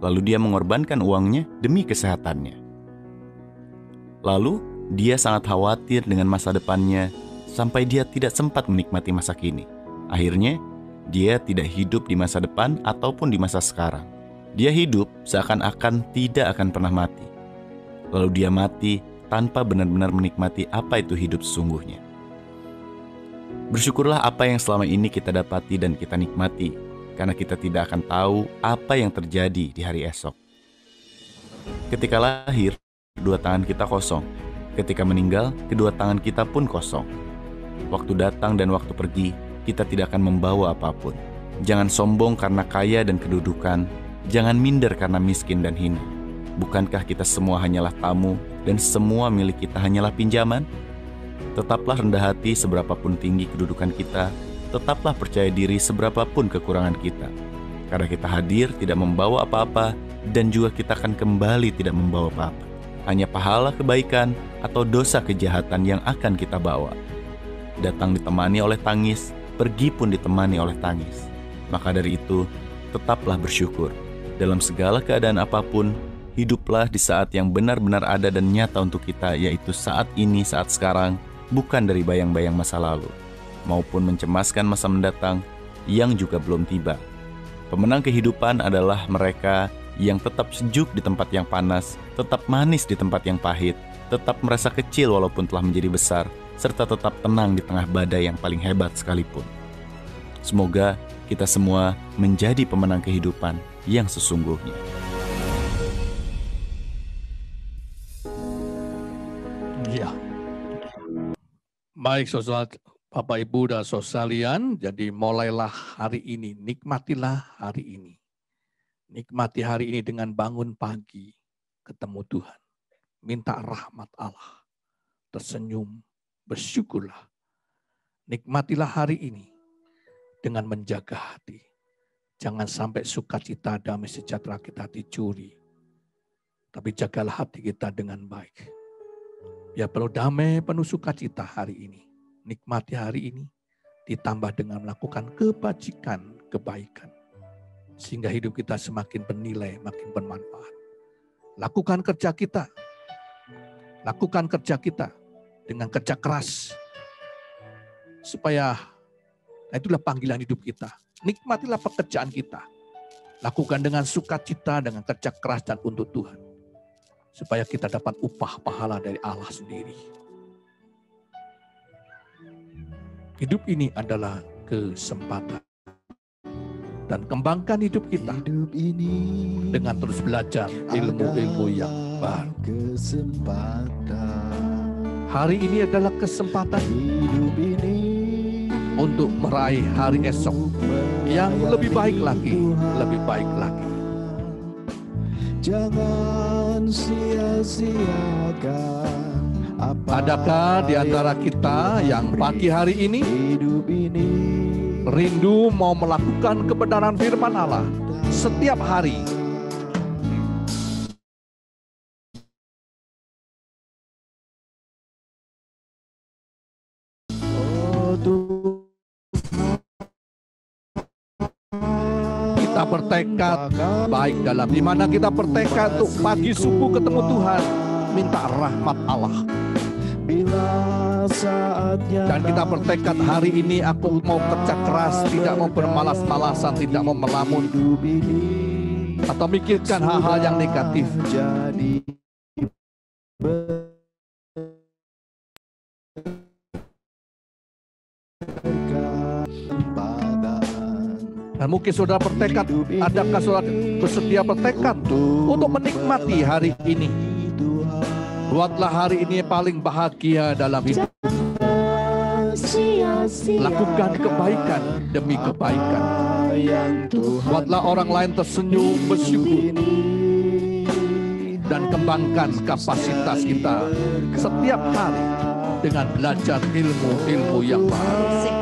Lalu dia mengorbankan uangnya demi kesehatannya. Lalu, dia sangat khawatir dengan masa depannya sampai dia tidak sempat menikmati masa kini. Akhirnya, dia tidak hidup di masa depan ataupun di masa sekarang. Dia hidup seakan-akan tidak akan pernah mati. Lalu dia mati tanpa benar-benar menikmati apa itu hidup sesungguhnya. Bersyukurlah apa yang selama ini kita dapati dan kita nikmati, karena kita tidak akan tahu apa yang terjadi di hari esok. Ketika lahir, kedua tangan kita kosong. Ketika meninggal, kedua tangan kita pun kosong. Waktu datang dan waktu pergi, kita tidak akan membawa apapun. Jangan sombong karena kaya dan kedudukan. Jangan minder karena miskin dan hina. Bukankah kita semua hanyalah tamu dan semua milik kita hanyalah pinjaman? Tetaplah rendah hati seberapapun tinggi kedudukan kita. Tetaplah percaya diri seberapapun kekurangan kita. Karena kita hadir tidak membawa apa-apa dan juga kita akan kembali tidak membawa apa-apa. Hanya pahala kebaikan atau dosa kejahatan yang akan kita bawa. Datang ditemani oleh tangis, pergi pun ditemani oleh tangis. Maka dari itu, tetaplah bersyukur. Dalam segala keadaan apapun, hiduplah di saat yang benar-benar ada dan nyata untuk kita, yaitu saat ini, saat sekarang, bukan dari bayang-bayang masa lalu, maupun mencemaskan masa mendatang yang juga belum tiba. Pemenang kehidupan adalah mereka yang tetap sejuk di tempat yang panas, tetap manis di tempat yang pahit, tetap merasa kecil walaupun telah menjadi besar, serta tetap tenang di tengah badai yang paling hebat sekalipun. Semoga kita semua menjadi pemenang kehidupan yang sesungguhnya. Ya. Baik saudara, Bapak Ibu dan saudara sekalian, jadi mulailah hari ini, nikmatilah hari ini. Nikmati hari ini dengan bangun pagi, ketemu Tuhan. Minta rahmat Allah, tersenyum, bersyukurlah. Nikmatilah hari ini dengan menjaga hati. Jangan sampai sukacita, damai sejahtera kita dicuri. Tapi jagalah hati kita dengan baik. Ya penuh damai, penuh sukacita hari ini. Nikmati hari ini, ditambah dengan melakukan kebajikan, kebaikan. Sehingga hidup kita semakin bernilai, makin bermanfaat. Lakukan kerja kita. Lakukan kerja kita dengan kerja keras. Supaya, itulah panggilan hidup kita. Nikmatilah pekerjaan kita. Lakukan dengan sukacita, dengan kerja keras dan untuk Tuhan. Supaya kita dapat upah pahala dari Allah sendiri. Hidup ini adalah kesempatan. Dan kembangkan hidup kita dengan terus belajar ilmu-ilmu yang baru. Hari ini adalah kesempatan untuk meraih hari esok yang lebih baik lagi, lebih baik lagi. Jangan sia-siakan. Adakah di antara kita yang pagi hari ini rindu mau melakukan kebenaran firman Allah setiap hari? Kita bertekad baik dalam di mana kita bertekad untuk pagi subuh ketemu Tuhan, minta rahmat Allah. Dan kita bertekad hari ini aku mau kerja keras, tidak mau bermalas-malasan, tidak mau melamun atau mikirkan hal-hal yang negatif. Dan mungkin saudara bertekad, adakah saudara bersedia bertekad untuk menikmati hari ini? Buatlah hari ini paling bahagia dalam hidup. Lakukan kebaikan demi kebaikan. Buatlah orang lain tersenyum, bersyukur. Dan kembangkan kapasitas kita setiap hari dengan belajar ilmu-ilmu yang baru.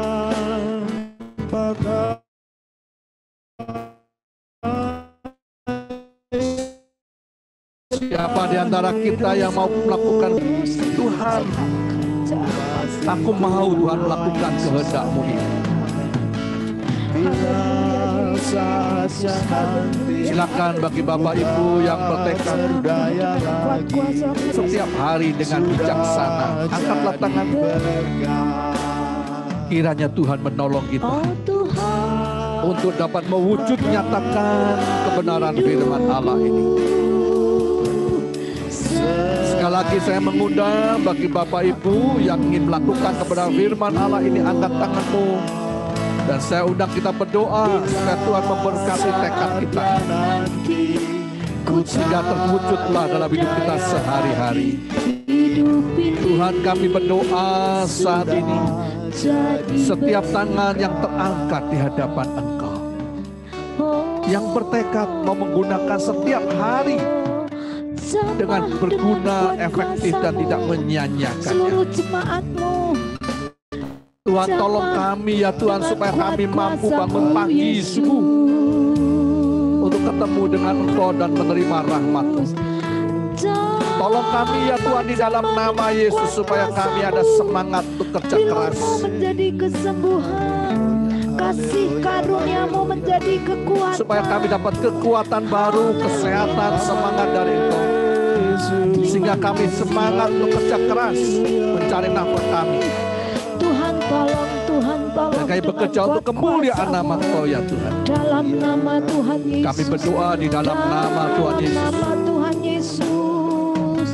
Siapa di antara kita yang mau melakukan Tuhan? Aku mau Tuhan melakukan kehendak-Mu ini. Silakan bagi Bapak Ibu yang bertekad setiap hari dengan bijaksana, angkatlah tangan. Kiranya Tuhan menolong kita untuk dapat mewujud nyatakan kebenaran firman Allah ini. Sekali lagi saya mengundang bagi Bapak Ibu yang ingin melakukan kebenaran firman Allah ini, angkat tanganmu. Dan saya undang kita berdoa supaya Tuhan memberkati tekad kita, sehingga terwujudlah dalam hidup kita sehari-hari. Tuhan, kami berdoa saat ini, setiap tangan yang terangkat di hadapan Engkau, yang bertekad mau menggunakan setiap hari dengan berguna, efektif, dan tidak menyia-nyiakannya. Tuhan, tolong kami ya Tuhan, supaya kami mampu bangun pagi subuh untuk ketemu dengan Engkau dan menerima rahmat-Mu. Tolong kami ya Tuhan, di dalam nama Yesus, supaya kami ada semangat untuk kerja keras. Menjadi kesembuhan, kasih karunia-Mu menjadi kekuatan. Supaya kami dapat kekuatan baru, kesehatan, semangat dari Engkau. Sehingga kami semangat untuk kerja keras, mencari nafkah kami. Tuhan tolong, Tuhan tolong. Dan kami bekerja untuk kemuliaan nama Engkau ya Tuhan. Dalam nama Tuhan Yesus. Kami berdoa di dalam nama Tuhan Yesus. Nama Tuhan Yesus.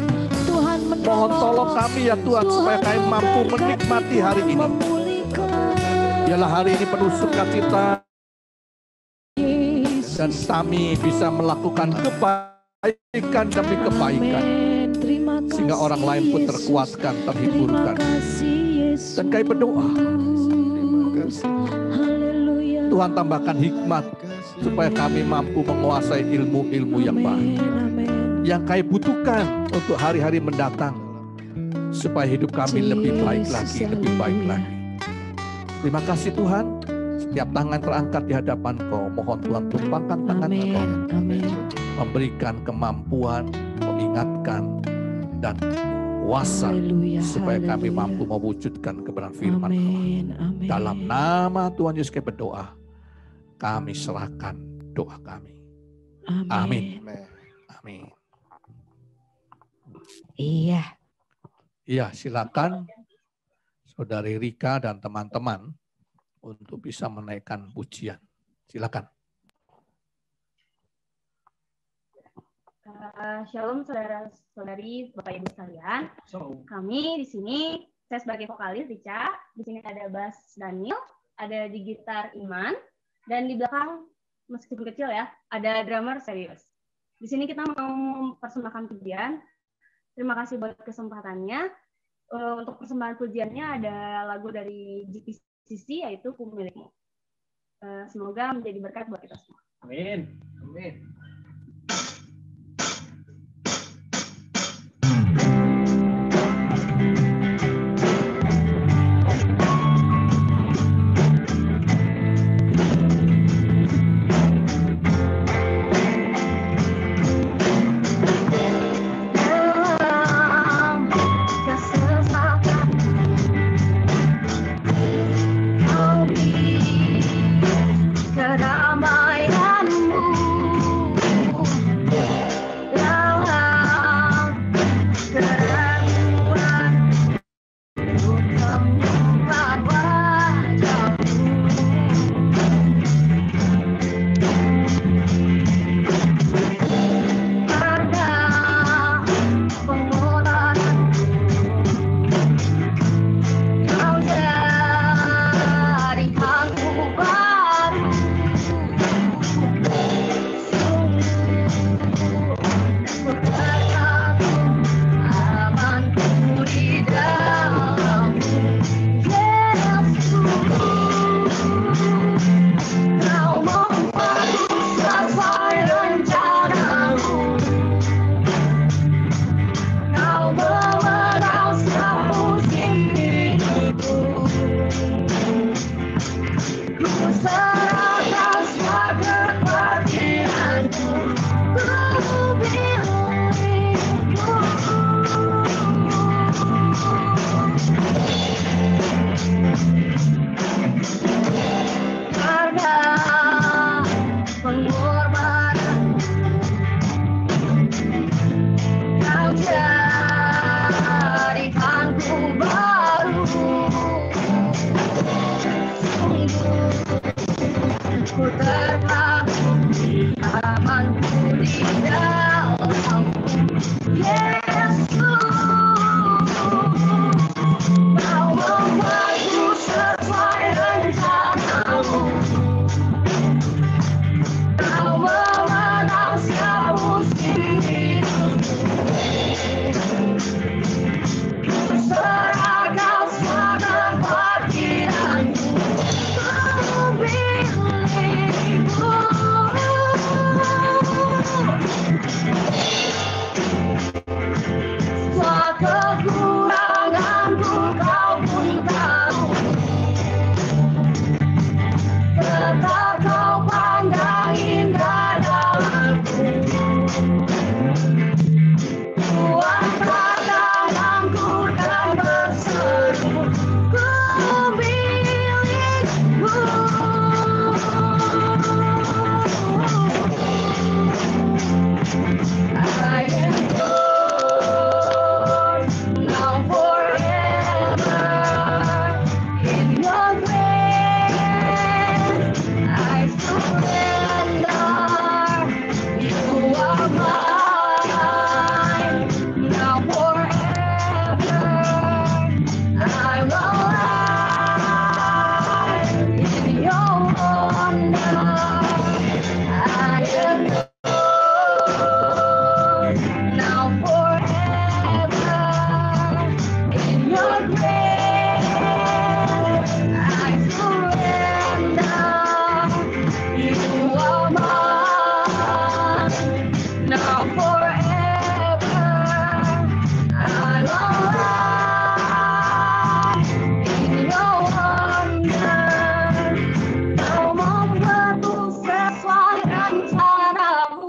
Tuhan Mohon tolong kami ya Tuhan, supaya kami mampu menikmati hari ini. Biarlah hari ini penuh sukacita, dan kami bisa melakukan kebaikan demi kebaikan, sehingga orang lain pun terkuatkan, terhiburkan. Dan kami berdoa, Tuhan tambahkan hikmat, supaya kami mampu menguasai ilmu-ilmu yang baik, yang kami butuhkan untuk hari-hari mendatang, supaya hidup kami lebih baik lagi, lebih baik lagi. Terima kasih Tuhan, setiap tangan terangkat di hadapan Kau, mohon Tuhan tumpangkan tangan Kau, memberikan kemampuan, mengingatkan, dan kuasa, supaya kami mampu mewujudkan kebenaran firman Kau. Dalam nama Tuhan Yesus kami berdoa, kami serahkan doa kami. Amin. Amin. Iya. Iya, silakan Saudari Rika dan teman-teman untuk bisa menaikkan pujian. Silakan. Shalom saudara-saudari, Bapak Ibu sekalian. Kami di sini, saya sebagai vokalis Rica, di sini ada bass Daniel, ada di gitar Iman, dan di belakang meskipun kecil ya, ada drummer Serius. Di sini kita mau mempersembahkan pujian. Terima kasih buat kesempatannya. Untuk persembahan pujiannya ada lagu dari GPCC, yaitu Ku Milikmu. Semoga menjadi berkat buat kita semua. Amin. Amin. Keramaianmu Ku terlahir amanku di dalam Yesus. Kau membuatku sesuai rencanamu. Kau memenangkan musim hidupku. Ku serahkan segala pikiranku. Semua kekuranganku kau pun tahu. Tetap kau pandang indah dalamku. Ku angkat tanganku dan berseru, ku milikmu. I am yours, now forever. In your grace, I surrender. You are mine, now forever. I'm alive in your wonder. I am now forever. In your grace, I surrender. You are mine, now forever. I'm alive in your wonder. Kau membuatku sesuai rencanamu.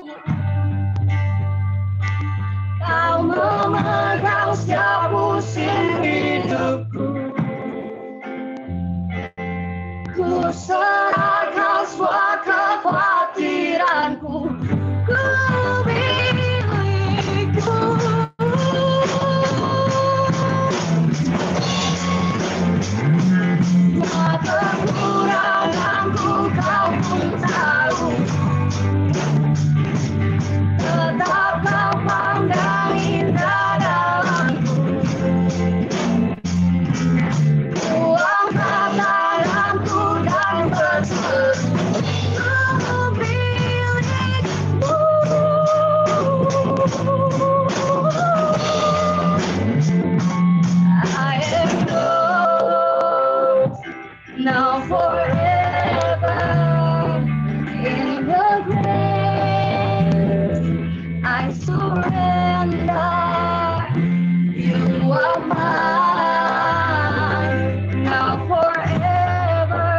Kau memegang setiap musim hidupku. Ku serahkan semua kekhawatiranku. Ku milikmu. Semua kekuranganku kau pun tahu. Tetap kau pandang indah dalamku. Ku angkat tanganku dan berseru, ku milikmu. I am yours, now forever. In your grace, I surrender. You are mine, now forever.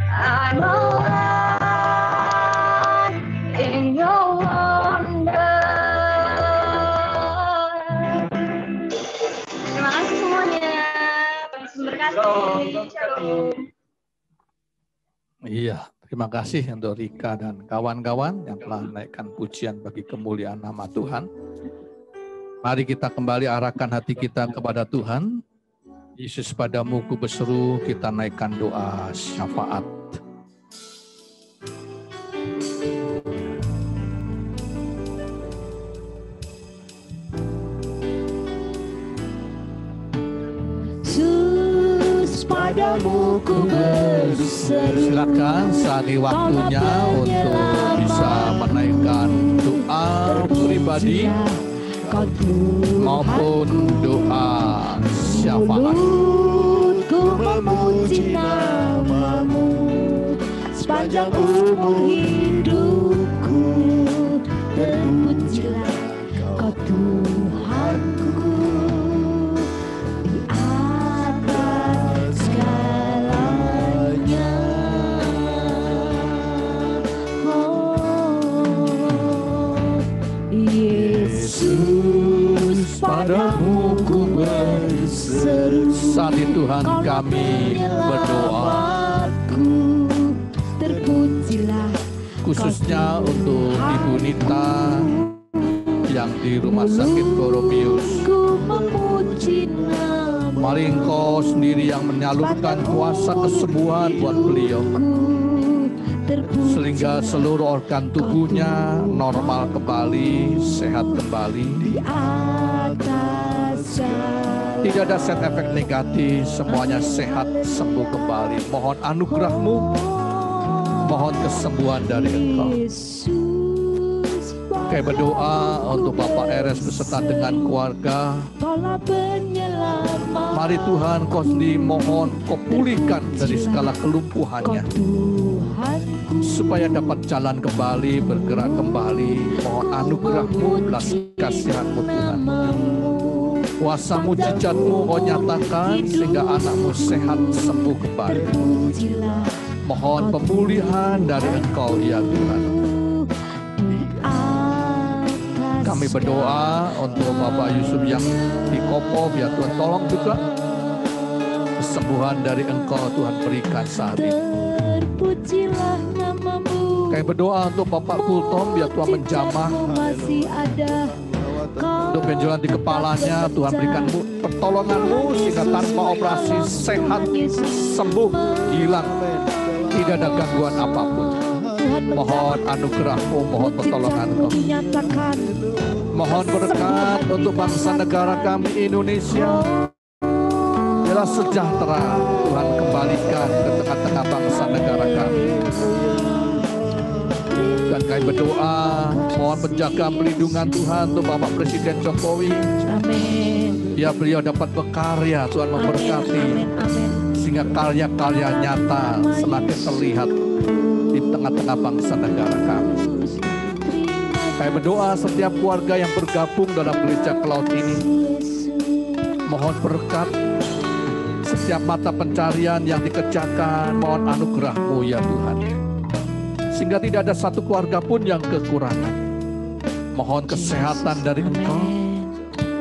I'm alive in your wonder. Terima kasih semuanya. Tuhan memberkati. Shalom. Iya, terima kasih untuk Rika dan kawan-kawan yang telah menaikkan pujian bagi kemuliaan nama Tuhan. Mari kita kembali arahkan hati kita kepada Tuhan. Yesus padamu ku berseru, kita naikkan doa syafaat. Yesus padamu ku berseru. Silakan saat ini waktunya untuk bisa menaikkan doa pribadi maupun doa syafaat. Mulutku memuji namamu sepanjang umur hidupku. Terpujilah kau Tuhanku di atas segalanya. Oh, Yesus padamu ku berseru. Saat itu Tuhan kami berdoa Terpujilah khususnya untuk Ibu Nita yang di Rumah Sakit Boromius. ku memuji Mari Engkau sendiri yang menyalurkan kuasa kesembuhan buat beliau, sehingga seluruh organ tubuhnya normal kembali, sehat kembali. Tidak ada side efek negatif, semuanya sehat, sembuh kembali. Mohon anugerah-Mu, mohon kesembuhan dari Engkau. Kami berdoa untuk Bapak Eres beserta dengan keluarga. Mari Tuhan, Kau sendiri mohon Kau pulihkan dari segala kelumpuhannya, supaya dapat jalan kembali, bergerak kembali. Mohon anugerah-Mu, belas kasihan-Mu Tuhan. Kuasa mujizat-Mu Kau nyatakan sehingga anak-Mu sehat sembuh kembali. Mohon pemulihan dari Engkau ya Tuhan. Kami berdoa untuk Bapak Yusuf yang di Kopo, biar Tuhan tolong juga kesembuhan dari Engkau Tuhan berikan saat ini. Kami berdoa untuk Bapak Kultom, biar Tuhan menjamah untuk benjolan di kepalanya. Tuhan berikan pertolongan-Mu sehingga tanpa operasi sehat, sembuh, hilang, tidak ada gangguan apapun. Mohon anugerah-Mu, mohon pertolongan-Mu. Mohon berkat untuk bangsa negara kami Indonesia. Biarlah sejahtera Tuhan kembalikan ke tengah-tengah bangsa negara kami. Dan kami berdoa, mohon penjaga pelindungan Tuhan untuk Bapak Presiden Jokowi. Amin. Biar beliau dapat berkarya, Tuhan memberkati. Sehingga karya-karya nyata semakin terlihat di tengah-tengah bangsa negara kami. Kami berdoa setiap keluarga yang bergabung dalam gereja Cloud ini, mohon berkat setiap mata pencarian yang dikerjakan, mohon anugerah-Mu ya Tuhan. Sehingga tidak ada satu keluarga pun yang kekurangan. Mohon kesehatan dari Engkau,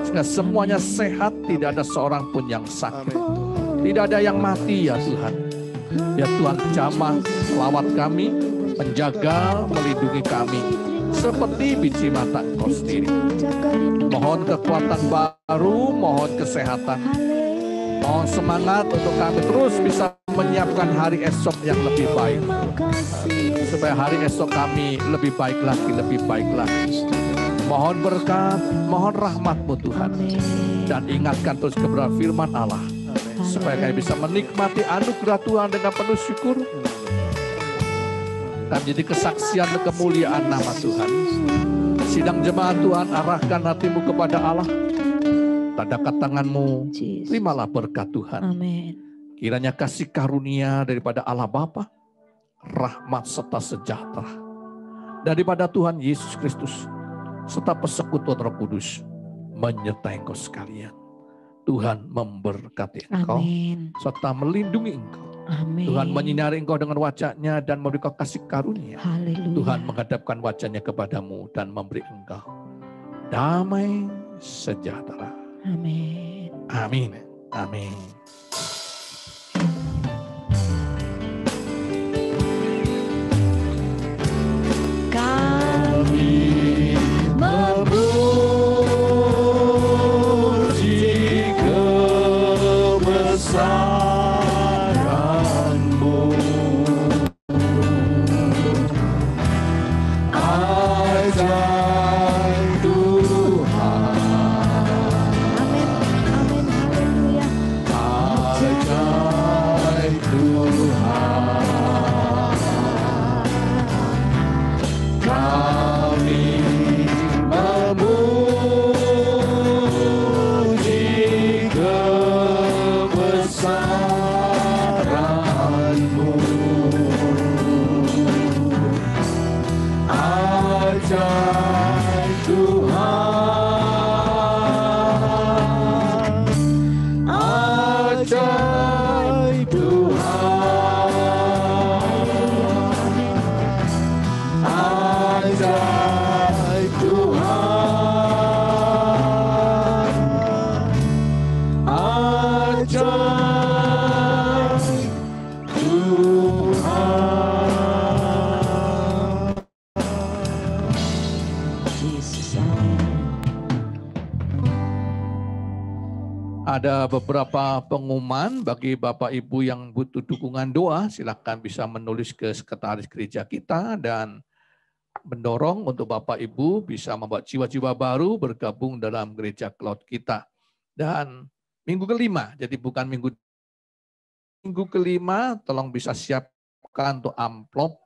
sehingga semuanya sehat, tidak ada seorang pun yang sakit. Tidak ada yang mati ya Tuhan. Ya Tuhan jamah lawat kami, menjaga, melindungi kami seperti biji mata Engkau sendiri. Mohon kekuatan baru, mohon kesehatan, mohon semangat untuk kami terus bisa menyiapkan hari esok yang lebih baik, supaya hari esok kami lebih baik lagi, lebih baik lagi. Mohon berkat, mohon rahmat-Mu Tuhan, dan ingatkan terus kebenaran firman Allah, supaya kami bisa menikmati anugerah Tuhan dengan penuh syukur dan jadi kesaksian dan kemuliaan nama Tuhan. Sidang jemaat Tuhan, arahkan hatimu kepada Allah, tadakkan tanganmu, terimalah berkat Tuhan. Amin. Kiranya kasih karunia daripada Allah Bapa, rahmat serta sejahtera daripada Tuhan Yesus Kristus, serta persekutuan Roh Kudus menyertai engkau sekalian. Tuhan memberkati engkau, Amin. serta melindungi engkau. Amin. Tuhan menyinari engkau dengan wajahnya dan memberi engkau kasih karunia. Haleluya. Tuhan menghadapkan wajahnya kepadamu dan memberi engkau damai sejahtera. Amin. Amin. Amin. Kami memuji kebesaran-Mu, ajaib Tuhan. Amin. Amin. Haleluya. ada beberapa pengumuman bagi Bapak Ibu yang butuh dukungan doa, silakan bisa menulis ke sekretaris gereja kita dan mendorong untuk Bapak Ibu bisa membuat jiwa-jiwa baru bergabung dalam gereja Cloud kita. Dan minggu kelima, jadi bukan minggu kelima, tolong bisa siapkan untuk amplop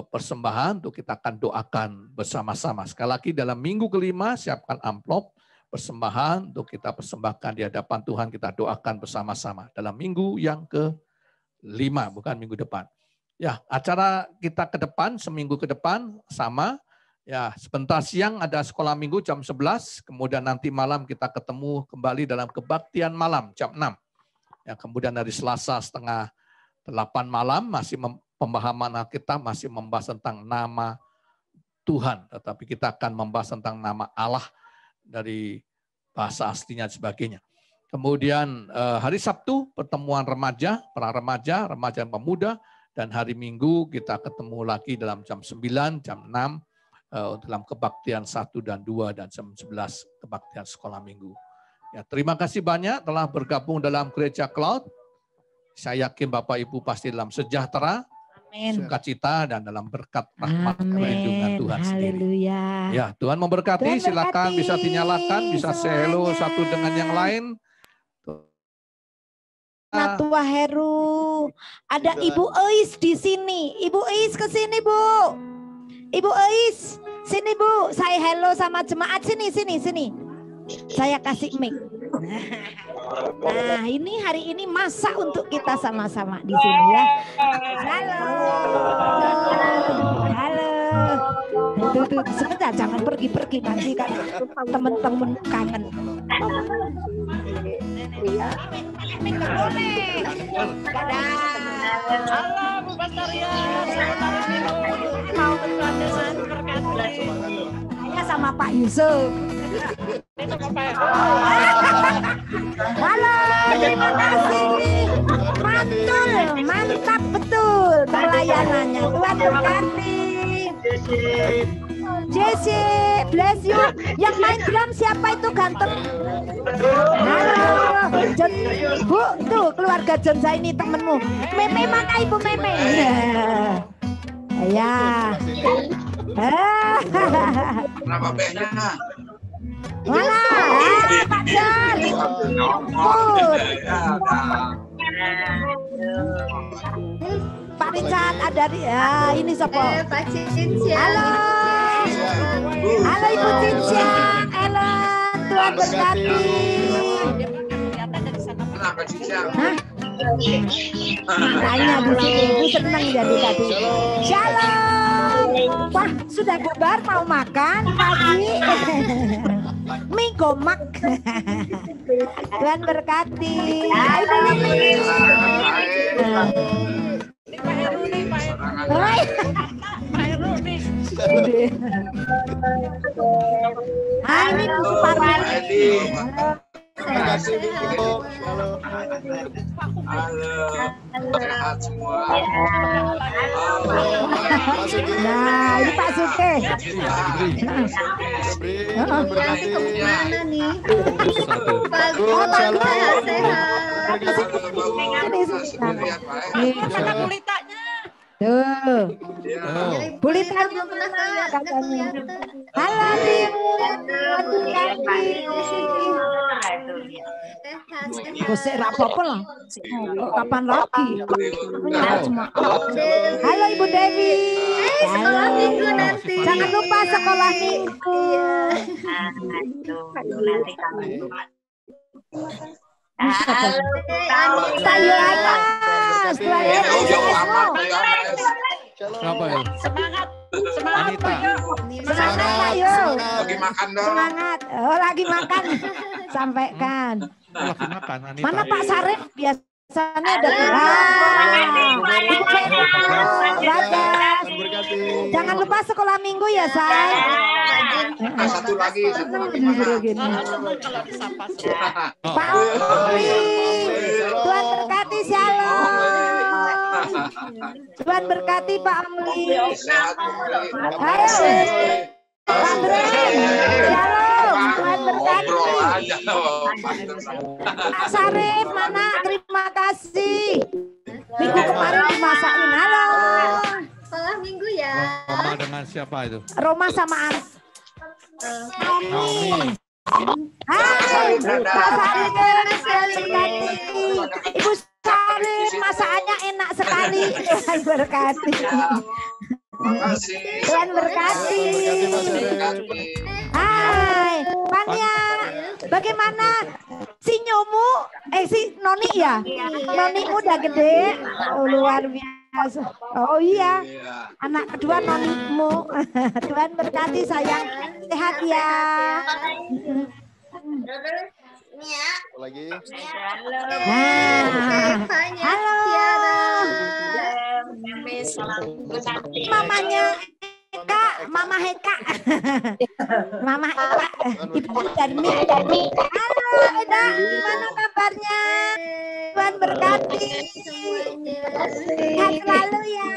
persembahan untuk kita akan doakan bersama-sama. Sekali lagi dalam minggu kelima siapkan amplop persembahan untuk kita persembahkan di hadapan Tuhan, kita doakan bersama-sama dalam minggu yang kelima, bukan minggu depan. Ya, acara kita ke depan, seminggu ke depan sama. Ya, sebentar siang ada sekolah minggu jam 11, kemudian nanti malam kita ketemu kembali dalam kebaktian malam jam 6. Ya, kemudian dari Selasa setengah 8 malam masih pemahaman kita masih membahas tentang nama Tuhan, tetapi kita akan membahas tentang nama Allah dari bahasa aslinya dan sebagainya. Kemudian hari Sabtu pertemuan remaja, para remaja dan pemuda, dan hari Minggu kita ketemu lagi dalam jam 9, jam 6 dalam kebaktian 1 dan 2 dan jam 11 kebaktian sekolah minggu. Ya, terima kasih banyak telah bergabung dalam Gereja Cloud. Saya yakin Bapak Ibu pasti dalam sejahtera, sukacita dan dalam berkat rahmat perlindungan Tuhan sendiri. Ya, Tuhan memberkati. Silakan bisa dinyalakan, bisa say hello satu dengan yang lain. Tua Heru, ada Ibu Eis di sini. Ibu Eis ke sini, Bu. Ibu Eis, sini Bu. Saya hello sama jemaat sini. Saya kasih mic. Nah, ini hari ini masa untuk kita sama-sama di sini ya. Halo. Tuh, sebentar, jangan pergi-pergi nanti kan teman-teman kangen. Enggak boleh. Halo Bu Bastaria. Mau bercanda berkati. Saya sama Pak Yusuf. Halo, terima kasih. Mantap betul pelayanannya. Tuhan berkati. Jesse, bless you. Yang main drum siapa itu ganteng? Halo, John. Bu, tuh keluarga John saya ini temenmu. Meme mana Ibu Meme? Ya. Berapa banyak? Mana? Pak John. Pak Richard ada di ini siapa? Pak Cincia. Halo. Halo Ibu Cincia. Ellen, Tuhan berkati. Hah? Makanya di sini Ibu senang jadi tadi. Shalom. Wah, sudah bubar mau makan pagi. Mie gomak. Tuhan berkati. Ibu Lili. Ini Bu Supardi. Terima kasih Bu. Halo, sehat semua. Nah, ini Pak Suke. Mana nih? Mana kulitanya? Tuh. Bulitan belum pernah lihat katanya. Halo Dim. Gosek apa lah. Kapan lagi? Halo Ibu Dewi. Sekolah minggu nanti. Jangan lupa sekolah minggu. Tayo atas. Siapa ya? Semangat. Anita. Semangat ayo. Lagi makan dong. Semangat. Oh, lagi makan. Sampaikan. Lagi makan Anita. Mana Pak Sarif? Biasanya ada. Jangan lupa sekolah minggu ya, Say. Satu lagi gimana? Pak Omli. Tuhan berkati, shalom. Tuhan berkati Pak Omli. Sehat. Ayo. Pak Dren. Shalom. Tuhan berkati. Ngobrol aja. Kak Sarif mana? Terima kasih. Minggu kemarin dimasakin. Halo. Sekolah minggu ya. Roma dengan siapa itu? Roma sama Naomi. Hai, Kak Sarif. Ibu Sarif, masakannya enak sekali. Tuhan berkati. Makasih. Tuhan berkati. Hai, Pania. Bagaimana si Nyomu? Si Noni ya? Noni udah gede. Oh, luar biasa. Oh iya. Anak kedua Nonimu. Tuhan berkati sayang. Sehat ya. Lagi. Halo. Mamanya Eka, Mama Heka. Mama Eka, Ibu Darmi. Halo Eda, gimana kabarnya? Tuhan berkati. Sehat selalu ya.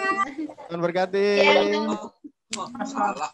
Tuhan berkati. Salah.